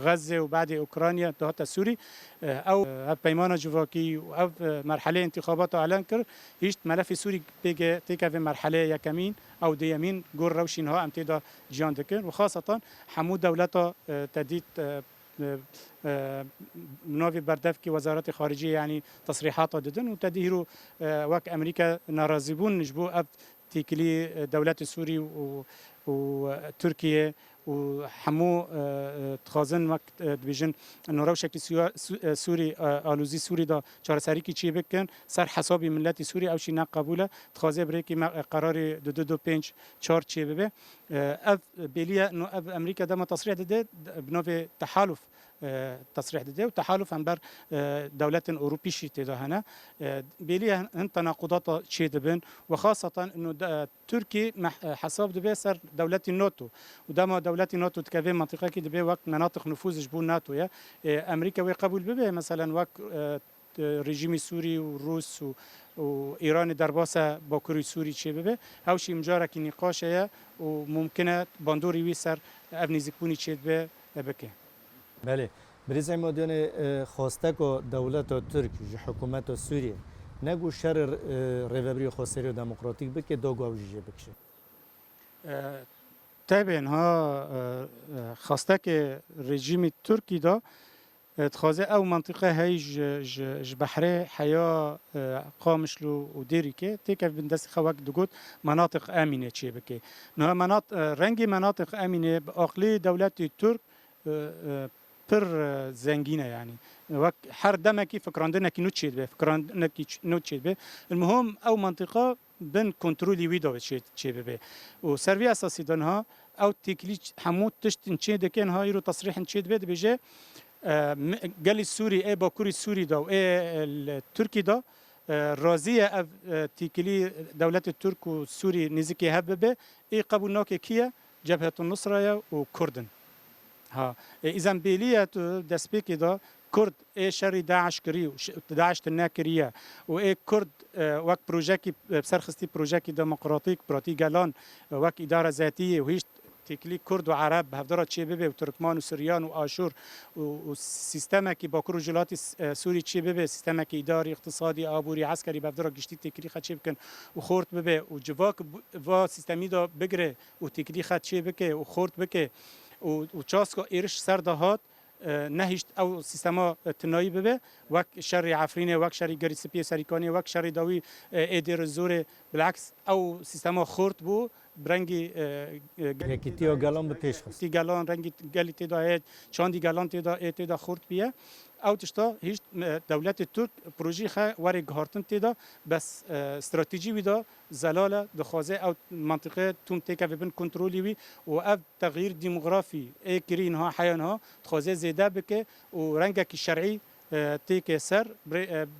غزه و بعد اوکراینیا دهات سوری او پیمان جواکی او مرحله انتخابات اعلان کرد هیچ ملف سوری بگه تیکه به مرحله یکمین او دیمین گور روشین ها امتدا جان دکن و خاصتا حمو دولتا تدید نوفي بردف کی وزارت خارجية يعني تصريحات ددن وتدهيرو وك أمريكا نارازبون نجبو أب تيكلي دولة سوري وتركيا وحمو تخازن وقت دبيجن انه روشك سوري آلوزي سوري دا چارسری کی چی بکن سر حساب ملت سوري او شي قبوله تخازه بريكي قرار 2225 4 چی ببه اف بيليا انه اف امريكا دما تصريح دده بنوفي تحالف تصريح دده وتحالف هم بر دولات اوروبي شي تدا هنا بيليا هن تناقضات شي دبن وخاصه انه تركي حساب دبه سر دولات الناتو ودما دولات الناتو تكفي منطقه كي دبه وقت مناطق نفوذ جبو الناتو يا امريكا وقبول ببه مثلا وقت رژیم سوری و روس و ایران در باسه باکوری سوری چه ببه هاوشی مجاره که نقاشه و ممکنه باندوری وی سر ابنیزکونی چه به بکه بله بریز ایمادیان خواسته که دولت ترک حکومت سوریه نگو شر ریوبری خاصری و دموکراتیک بکه داگو اوجیجه بکشه طبعا ها خواسته که رژیم ترکی دا تخازه او منطقه هاي بحري حياة قامشلو وديري كي تيكف بندس خواك دقوت مناطق آمنة تشي بكي نها مناطق رنجي مناطق آمنة بأقلي دولات الترك بر زنجينة يعني وك حر دمكي فكراندنا كي نوتشيد به فكراندنا كي نوتشيد به المهم او منطقة بن كنترولي ويدو تشي به وسرفي اساسي دنها او تيكلي حمود تشت نشيد كان هاي رو تصريح نشيد به بيجي قال السوري اي باكوري السوري دا واي التركي دا راضيه تيكلي دوله الترك والسوري نزكي هببه اي قبولناك كيا جبهه النصره وكردن ها اذا بيليه دسبيكي دا كرد اي شري داعش كري داعش تناكريه واي كرد وقت بروجيكي بسرخستي بروجيكي ديمقراطيك براتي جالان وقت اداره ذاتيه وهيش تيكلي كرد وعرب بهدرات تشيبيبي وتركمان وسريان وآشور وسيستما كي باكرو جلات سوري تشيبيبي سيستما كي إداري اقتصادي آبوري عسكري بهدرات جشتي تيكلي خد تشيبكن وخورت ببي وجواك و سيستمي دا بگره وتيكلي خد تشيبكي وخورت بكي وچاسكو إيرش سردهات نهیشت او سیستما تنایی ببه وک شر عفرینه وک شر گریسپی سریکانی وک شر داوی ایدر زور بالعکس او سیستما خورد بو برنگی یکی تیو گالان به پیش خست تی گالان رنگی گلی تدا هید چاندی گالان تدا خورد بیه او تشتا هیچ دولت ترک پروژه خا وری گهارتن تدا بس استراتژی ویدا زلاله دخوازه او منطقه توم تیکا ببن کنترولی وی و اف تغییر دموغرافی ای کرین ها حیان ها تخوازه زیده بکه و رنگه کی شرعی تيك سر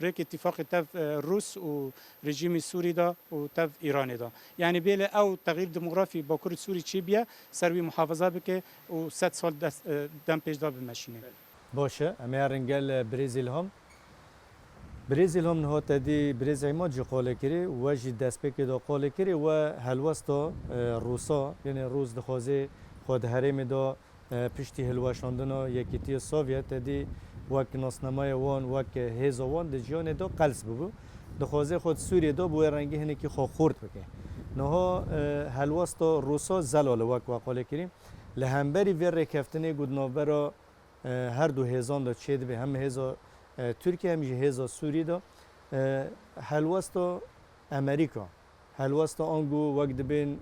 بريك اتفاق تف روس ورجيم السوري دا وتف ايراني دا يعني بيله او تغيير ديموغرافي باكور السوري تشيبيا سروي محافظه بك و7 سال دم پیش دا بمشينه باشه اما رنگل برزیل هم نه تدی برزیل ما جو قال کری و جی دست پک دا قال کری و هلوستا روسا یعنی روز دخوازه خود هرم دا پشتی هلوشاندنا یکیتی سوویت تدی وک ناسنامای وان وک هیزا وان د جیان دا قلس ببو دخوازه خود سوریه دا بو رنگی هنه کی خو خورد بکه نه هلوستا روسا زلال وک و قال کری لهمبری وی رکفتنی گود نوبرا هر دو هزان دا چید به هم هزا ترکیه هم هزا سوری دا هلوستا امریکا هلوستا آنگو وقت بین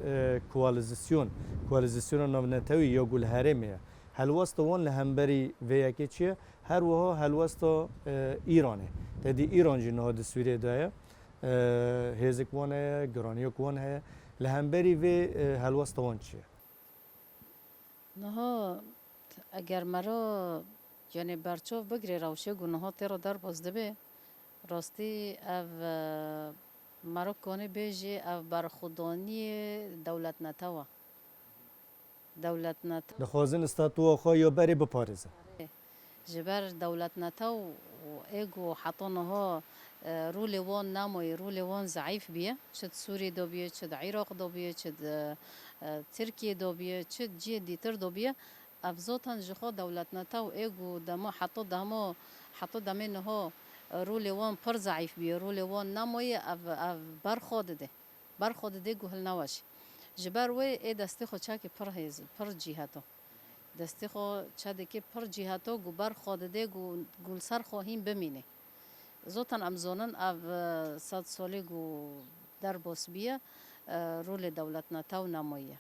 کوالزیسیون نونتوی یا گل هرمیه هلوستا وان لهمبری وی که چیه هر وها هلوستا ایرانه تدی ایران جی نهاد سوریه دایه هزک وانه گرانیوک وانه لهمبری وی هلوستا وان چیه نها اگر مرا یعنی برچاو بگیره روشه گناه تیرا در بازده به راستی او مرا کنه بیجی او برخودانی دولت نتاوه دولت نتاو دخوازن استاتوا خو یا بری بپارزه جبر دولت نتاو و ایگو حطانها رول وان ناموی رول وان ضعیف بیه چد سوری دو بیه چد عراق دو بیه چد ترکیه دو بیه چد جی دیتر دو بیه افزاتن جخوا دولت نتاو ایگو دما حتی دمه نها رول وان پر ضعیف بیه رول وان ناموی اف برخود ده گوهل نواشی جبر وی ای دستی خو چاک پر هیز پر جهاتو دستی خو چاده که پر جهاتو گو برخود ده گول سر خواهیم بمینه زوتن امزونن او 100 سالی گو در باس بیه رول دولت نتاو نمایه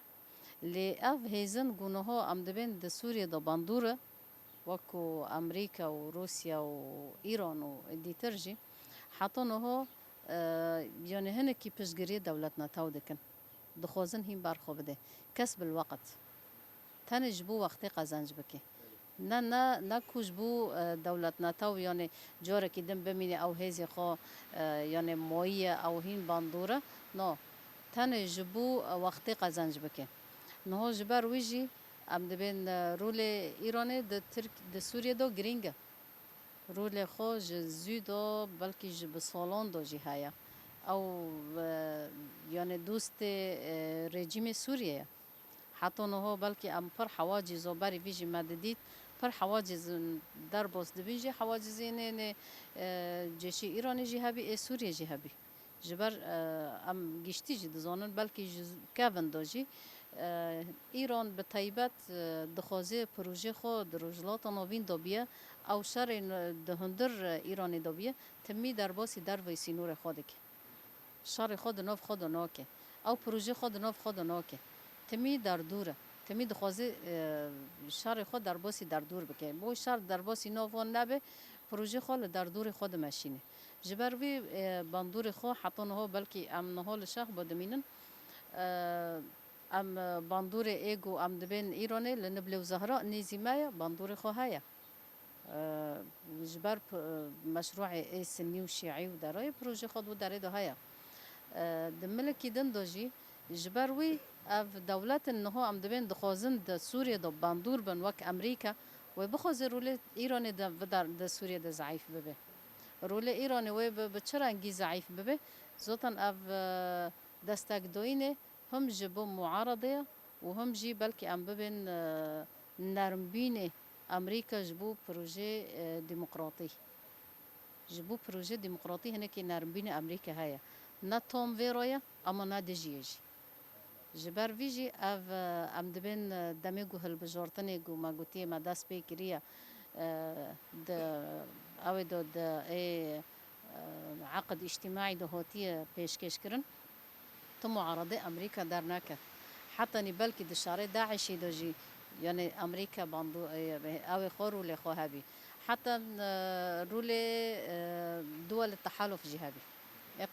لی اف هیزن گونه ام دبین د سوریه دا باندوره وکو امریکا و روسیا و ایران و دیترجی حتی نه یعنی هنه کی پشگیری دولت نتاو دکن دخوازن هم برخو بده کسب الوقت تنج بو وقتی قزنج بکی نه کوش بو دولت نتاو یعنی جاره که دم بمینه او هیزی خو یعنی مویه او هین باندوره نه تنج بو وقتی قزنج بکی نه جبر ویجی ام دبین رول ایرانه د سوریه دو گرینگه رول خو زیدو بلکه به سالان دو جی هیا او یعنی دوست رژیم سوریه حتی نه بلکه ام پر حواجز و بری ویجی مددید پر حواجز در باز دبیجی حواجز اینه جشی ایرانی جهبی سوریه جهبی جبر ام گشتی جد زانن بلکه کون داجی ایران به طیبت دخوازه پروژه خود رجلات نوین دابیه او شر دهندر ایرانی دابیه تمی در باسی در ویسی نور خود که شر خود ناف خود ناکه او پروژه خود ناف خود ناکه تمی در دوره تمی دخوازه شر خود در باسی در دور بکه بو شر در باسی نافان نبه پروژه خود در دور خود ماشینه جبر وی باندور خو حتی نه بلکه ام نهال شخ بادمینن ام باندور ایگو ام دبین ایرانه لنبلو زهراء نیزیمایه باندور خو هیا جبر مشروع ای سنی و شیعی و درای پروژه خود و داره ده هیا دملکی دن داجی جبر وی اف دولت نه ام دبین دخوازن د سوریه د باندور بن وک امریکا و بخوز رول ایران د سوریه د ضعیف ببه رول ایران و به چرنگی ضعیف ببه زوتن اف دستک دوینه هم جبو معارضه و هم جی بلکه ام ببین نرمبین امریکا جبو پروژه دموکراتی جبو پروژه دموکراتی هنه که نرمبین امریکا هیا نه توم ویرویا اما نه دجیج جبر ویجی اف ام دبین دمی گو هل بجارتنه گو ما گوتی ما دست بکریه د او د عقد اجتماعي د هوتیه پیشکش کرن تو معارضه امریکا در نکرد حتی نی بلکه د شارع داعشی دجی یعنی امریکا باندو او خورو له خوهبی حتی رول دول التحالف جهبی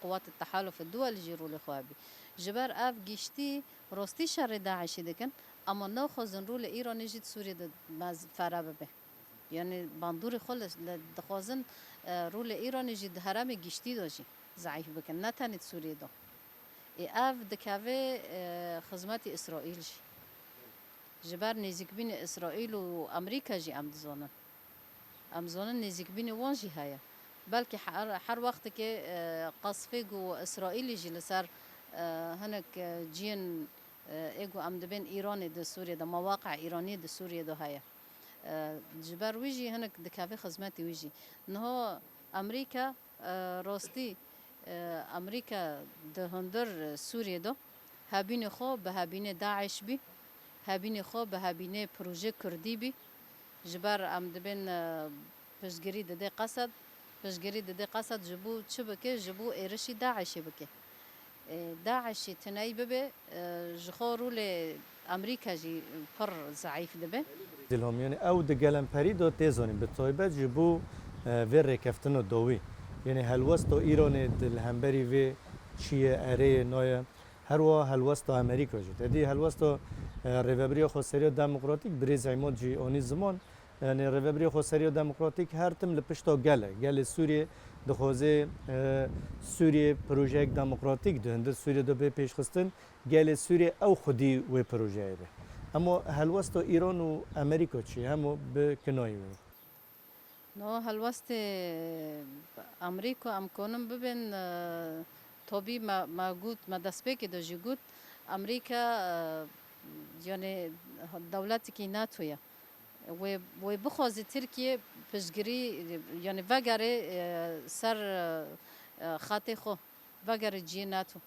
قوات التحالف الدول جيرو لخوابي جبر اف گشتي راستي شر داعش دكن اما نو خوزن رول ایران جيت سوريا د فرابه به يعني باندور خلص دخوازن رول ایران جيت هرم گشتي داشي ضعيف بكن نتنت سوريا دو ای اف دکاوه خدمت اسرائیل جي جبر نزيك بين اسرائيل و امريكا جي امزونن نزيك بين وان جي هيا بلکه هر وقت که قصفه گو اسرائیلی جی لسر هنک جین ایگو ام دبین ایران د سوریه د مواقع ایرانی د سوریه دو هیا جبر ویجی هنک دکاوی خدمتی ویجی نه امریکا راستی امریکا د هندر سوریه دو هبین خو به هبین داعش بی هبینه خو به هبینه پروژه کردی بی جبر ام دبن پشگیری دده قصد پشگیری دده قصد جبو چه بکه جبو ایرشی داعشی بکه داعشی تنایی ببه جخورو ل امریکا جی پر ضعیف دبه دلهم يعني او دقلم بريدو تيزوني بالطيبات جبو في ركفتنو دوي يعني هلوستو ايران الهمبري في شيء اري نويا هروا هلوستو امريكا جت هدي هلوستو ريفابريو خوسريو ديمقراطيك بريز عمود جي اوني زمان يعني ريفابريو خوسريو ديمقراطيك هرتم لپشتو گل سوريا دخوزه سوريا بروجيك ديمقراطيك ده هند سوريا دو به پیش خستن گل سوريا او خودي و بروجي به اما هلوستو ایران و امریکا چی همو به کنایی بود نو هلوست امریکا ام کنم ببین طبی ما گوت ما دست که دو جی گوت امریکا یعنی دولتی که ناتویا و بخوازی ترکیه پشگیری یعنی وگره سر خاطی خو وگره جی ناتو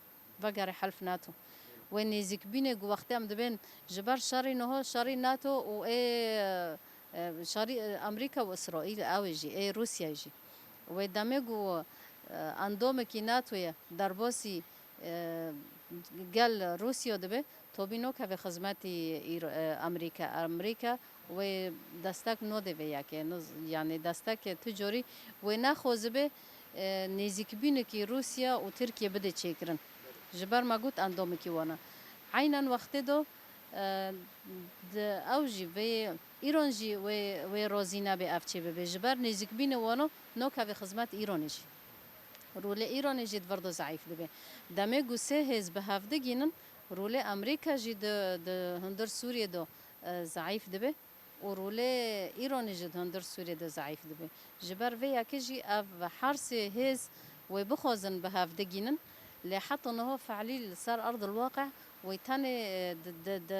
وگره حلف ناتو و نزیک بینه گو وقتی هم دبین جبر شاری نه شاری ناتو و شاری امریکا و اسرائیل اوجی روسیا جی و دمه گو اندوم کی ناتویا در باسی گل روسیا دبه تو بینو که به خدمت امریکا و دستک نو ده یکی یعنی دستک تجاری و نه خوزبه نزیک بینه کی روسیا و ترکیه بده چیکرن جبر ما قلت اندومي كيوانا عينا وقت دو اوجي و ایران جی و روزینا به افچه به جبر نزیک بین وانو نو که خدمت ایرانی جی رول ایرانی جی دورد ضعیف دبه دمه گوسه هز به هفته گینن رول امریکا جی د هندر سوریه دو ضعیف دبه و رول ایرانی جی هندر سوریه دو ضعیف دبه جبر و یکی جی اف حرس هز و بخوزن به هفته گینن لحتى انه فعلي صار ارض الواقع ويتاني د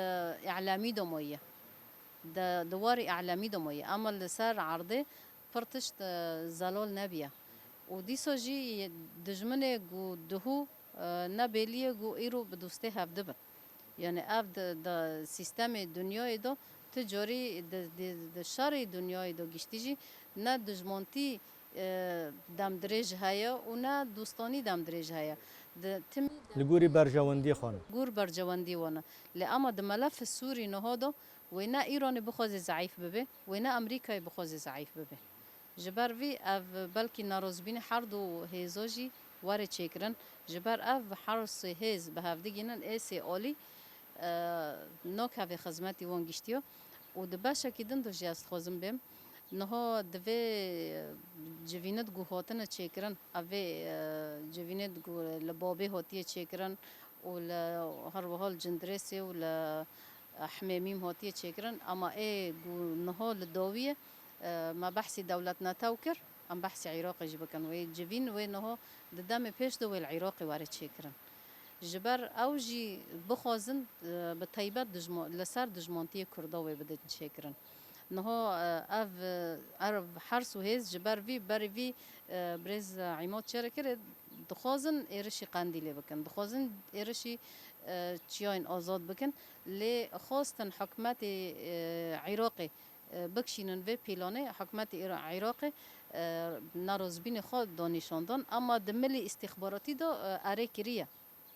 اعلامي دمويه دواري اعلامي دمويه اما اللي صار عرضي فرتشت زلول نبيه ودي سوجي دجمنه جو دهو نبيليه جو ايرو بدوسته هفدبه يعني اف د سيستم دنيا دو تجاري د شر دنيا دو گشتيجي نه دجمنتي دم درج هيا و نه دوستاني دم درج هيا لگوری برجواندی خانم گور برجواندی وانا لأما د ملف السوري نهادا وینا ایران بخواز ضعیف ببه وینا امریکای بخواز ضعیف ببه جبر وی اف بلکی ناروزبین حرد و هیزاجی واره چیکرن جبر اف حرس هیز به هفدگینن ایسی آلی ناک هفه خزمتی وان گشتیا و د باشه که دن دو جیست خوزم بیم نها دوی جوینت گو هاتن چیکرن اوی جوینت گو لبابه هاتیه چیکرن و هر وحال جندرسی و حمامیم هاتیه چیکرن اما ای گو نها لداویه ما بحثی دولت نتاو کر ام بحثی عراقی جبکن و جوین و نها ددام پیش دو العراقی وارد چیکرن جبر اوجی بخوازن به طیبت لسر دجمانتی کرداوی بدن چیکرن نها اف عرب حرس و هیز جبر وی بر وی برز عماد چرا کرد دخوازن ایرشی قندیله بکن دخوازن ایرشی چیاین آزاد بکن لی خواستن حکمت عراقی بکشینن و پیلانه حکمت عراقی نارزبین خود دانشاندان اما دملی استخباراتی دا اره کریه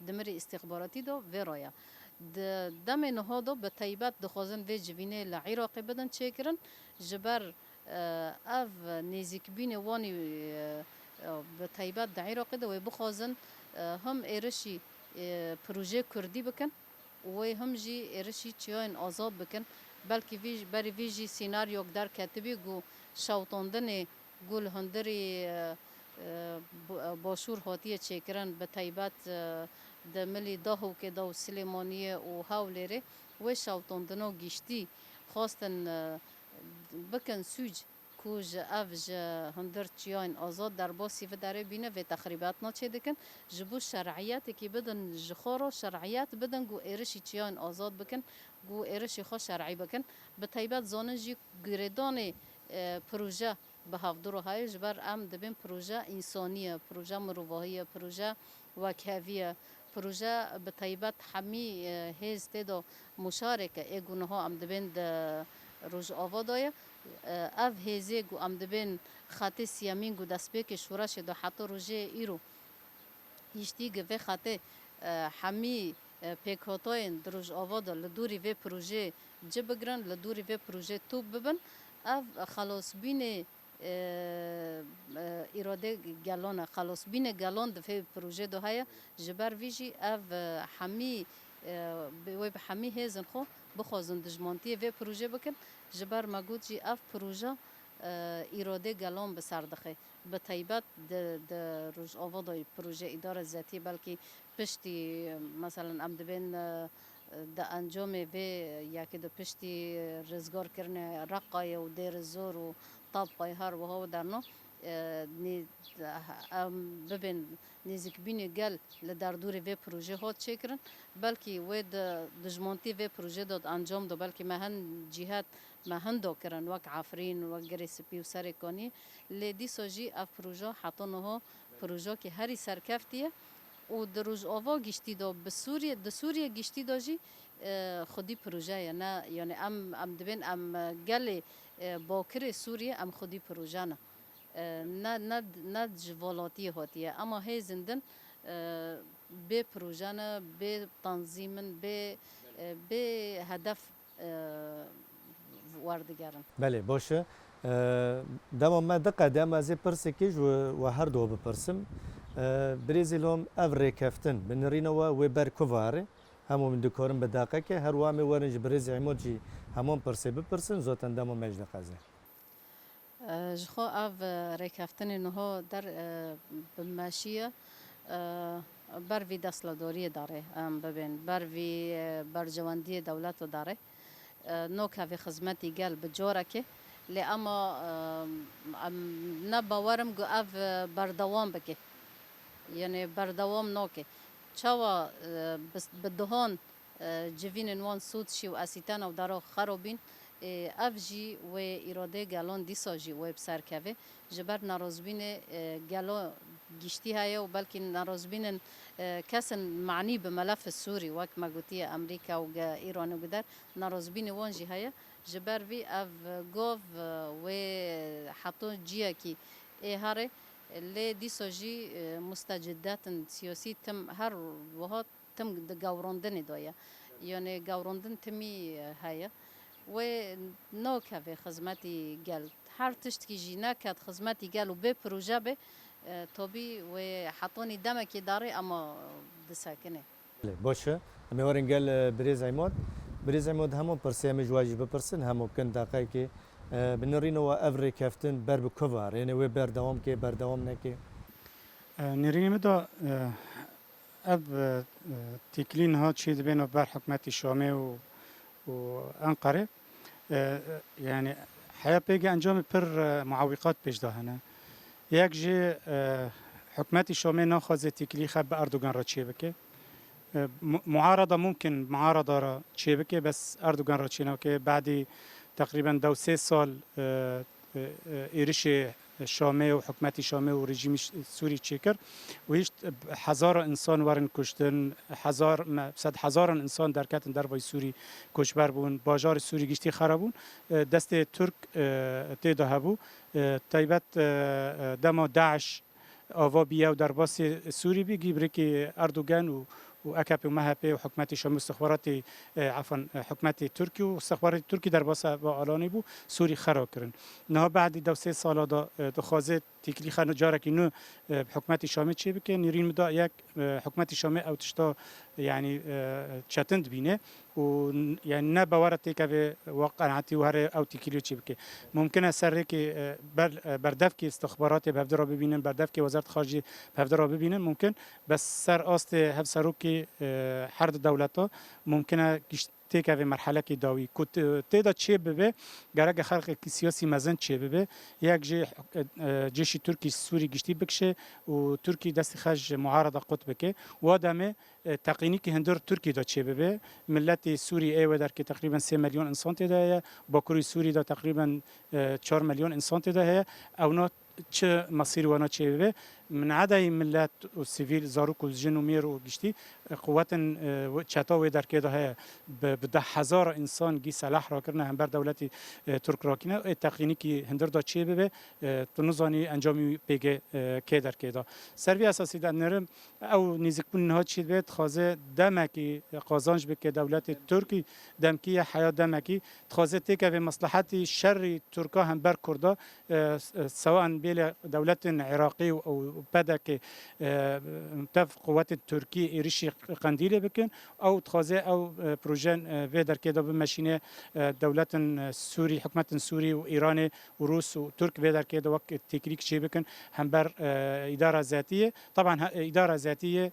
دمری استخباراتی دا ورایا دم نهادو به طیبت دخوازن و جوینه لعراق بدن چیکرن جبر اف نزیک بین وانی به طیبت د عراق ده و بخوازن هم ایرشی پروژه کردی بکن و هم جی ایرشی چیاین آزاد بکن بلکه بری ویجی سیناریو در کتبی گو شوتاندن گل هندری باشور هاتیه چیکرن به طیبت د ملی داهو که داو سلیمانیه و هاولره و شوتاندنو گشتی خواستن بکن سوج کوج افج هندر چیاین آزاد در باسی و داره بینه و تخریبات ناچه دکن جبو شرعیت که بدن جخورو شرعیت بدن گو ایرشی چیاین آزاد بکن گو ایرشی خو شرعی بکن به طیبت زانه جی گریدان پروژه به هفدرو های جبر ام دبین پروژه انسانیه پروژه مروواهیه پروژه وکهویه پروژه به طیبت همی هیز تیدا مشارکه ایگونه ها ام دبین روز آوادای اف هیزه گو ام دبین خاطی سیامین گو دست به که شورش دا حتی روژه ایرو هیچتی گوه خاطی همی پیکاتاین دروژ آوادا لدوری و پروژه جه بگرن لدوری و پروژه توب ببن اف خلاص بین اراده گلان خلاص بین گلان دفعه پروژه دو هیا جبر ویجی اف همی به همی هزن خو بخوازن دجمانتی و پروژه بکن جبر مگود جی اف پروژه اراده گلان بسر دخه به طیبت د روز آوادای پروژه اداره ذاتی بلکه پشتی مثلا ام دبین د انجام و یکی د پشتی رزگار کرنه رقای و دیر زور و طاب پای هر و ها درنا ببین نزیک بینی گل لدردور و پروژه هات چکرن بلکه و دجمانتی و پروژه داد انجام دو بلکه مهن جهات مهن دو کرن وک عفرین وک گریسپی و سرکانی لیدی ساجی اف پروژه حتی نها پروژه که هری سرکفتیه و در روز آوا گشتی دا به سوریه د سوریه گشتی دا جی خودی پروژه نه یعنی ام دبین ام گل باکر سوریه ام خودی پروژه نه جوالاتی هاتیه اما هی زندن به پروژه نه به تنظیمن به هدف واردگرن. بله باشه دما ما دقه دما از پرسکیج و هر دو بپرسم برزیل هم افری کفتن بنرینوا و برکواره همون من دکارم به دقیقه که هر وام ورنج برزیل ایموجی همون پرسه بپرسن زاتن دما مجد قزه جخوا اف ریکفتن نها در بماشیه بر وی دستلداری داره ببین بر وی برجواندی دولت داره نوکه و خدمتی گل بجوره که لی اما نه باورم گو اف بردوام بکه یعنی بردوام نوکه چوا بدهان جوین وان سود شی و اسیتان و درا خرابین اف جی و اراده گلان دیسا جی و بسر کوه جبر نارازبین گلو گشتی های و بلکه نارازبین کسن معنی به ملف سوری وک مگوتی امریکا و ایران و گدر نارازبین وان جی های جبر وی اف گوف و حتی جیه کی هره لی دیسا جی مستجدات سیاسی تم هر وها تم گوراندن دایا یعنی گوراندن تمی هیا و نوکه و خدمتی گل هر تشت کی جی نکد خدمتی گل و به پروژه به طبی و حطونی دمه کی داره اما دساکنه باشه اما ورن گل بریز عماد همون پرسه مجواجی بپرسن همون کن دقیقه که بنرینو و افری کفتن بر بکوار یعنی و بردوام که بردوام نکی نرینم دا اب تکلین ها چید بینو بر حکمت شامی و انقره يعني حياة بيجي انجام پر معوقات پیش دهنه یک جه حکمت شامی ناخذ تکلی خب به اردوغان را چه بکه معارضه ممكن معارضه را چه بکه بس اردوغان را چه که بعد تقریبا 2-3 سال ایرش شامی و حکمت شامی و رژیم سوری چکر و هیچ هزار انسان ورن کشتن صد هزاران انسان در کتن در وای سوری کشبر بون باجار سوری گشتی خرابون دست ترک تیدا هبو طیبت دما داعش آوا بیا و در باس سوری بی گیبره که اردوغان و اکپ و مهپه و حکمت شامی استخبارات عفوا حکمت ترکی و استخبارات ترکی در باس با آلانی بو سوری خراب کردن نه بعد 2-3 سال دا دخوازه تکلی خانه جاره که نو حکمت شامی چه بکن نیرین مدا یک حکمت شامی او تشتا يعني چتند بینه و يعني نه باورت که واقعاتی و هر او تکلیو چه بکه ممکنه سر که بردف که استخبارات به را ببینن بردف که وزارت خارجه به را ببینن ممکن بس سر است هف سرو که هر دولتا ممکنه تیکه و مرحله که داوی کت تیدا چه ببه گرگ خلق سیاسی مزن چه ببه یک جیش ترکی سوری گشتی بکشه و ترکی دست خج معارضه قط بکه و آدمه تقینی که هندر ترکی دا چه ببه ملت سوری ایوه در که تقریبا 3 میلیون انسان تیدا باکوری سوری دا تقریبا 4 میلیون انسان تیدا اونا چه مصیر وانا چه ببه من عدای ملت و سیویل زاروک و جن و میر و گشتی قوت چتا و در که ده به 10,000 انسان گی سلاح را کرنه هم بر دولت ترک را کنه تقینی که هندر دا چه ببه تو نزانی انجامی پیگه که در که ده سروی اساسی در نرم او نیزکون نهاد چید بید خوازه دمکی قازانج بکه دولت ترکی دمکی حیات دمکی خوازه تیکه به مصلحت شر ترکا هم بر کرده سواء بیل دولت عراقی او بدا که تف قوات ترکی ایریشی قندیل بکن او تخوازه او پروژن و در که به ماشینه دولت سوری حکومت سوری و ایران و روس و ترک و در که وقت تکنیک چی بکن هم بر اداره ذاتیه طبعا اداره ذاتیه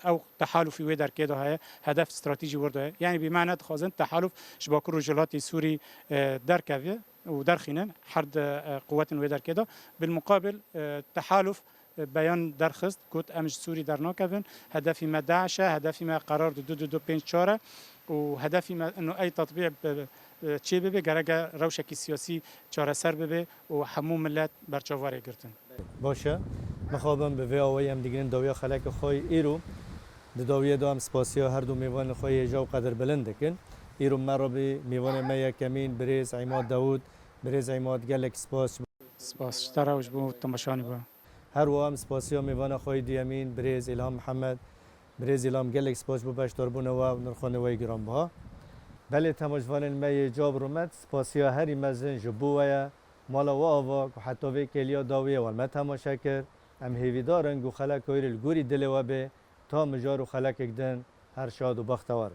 او تحالفی و در که ده هدف استراتژی ورده یعنی بمعنی تخوازن تحالف شباک رجلات سوری در کویه ودار خینن حرد قوات و در كده بالمقابل تحالف بيان درخست كوت امج سوري در ناكفن هدفي ما داعش هدفي ما قرار دو بين شاره وهدفي ما انه اي تطبيع چه ببه گرگه روشکی سیاسی چاره سر ببه و همو ملت برچاواره گرتن باشه مخابم به وی آوی هم دیگرین داویا خلک خوی ایرو داویا دو هم سپاسیا هر دو میوان خوی جاو قدر بلند کن ایرو مرابی میوان میا کمین بریز عماد داود بریز عماد گلک سپاس شتراوش بو تماشانی با هر و هم سپاسیا میوان خوی دیامین بریز الهام محمد بریز الهام گلک سپاس بو بشتار بو نوا و نرخانه وی گرام بها بله تماشوان می جاب رومت سپاسیا هری مزن جبوه مالا و آوا که حتی وی کلیا داویه و ما تماشا کرد ام هیویدارن گو خلق کویر الگوری دل و به تا مجار و خلق اکدن هر شاد و بختوار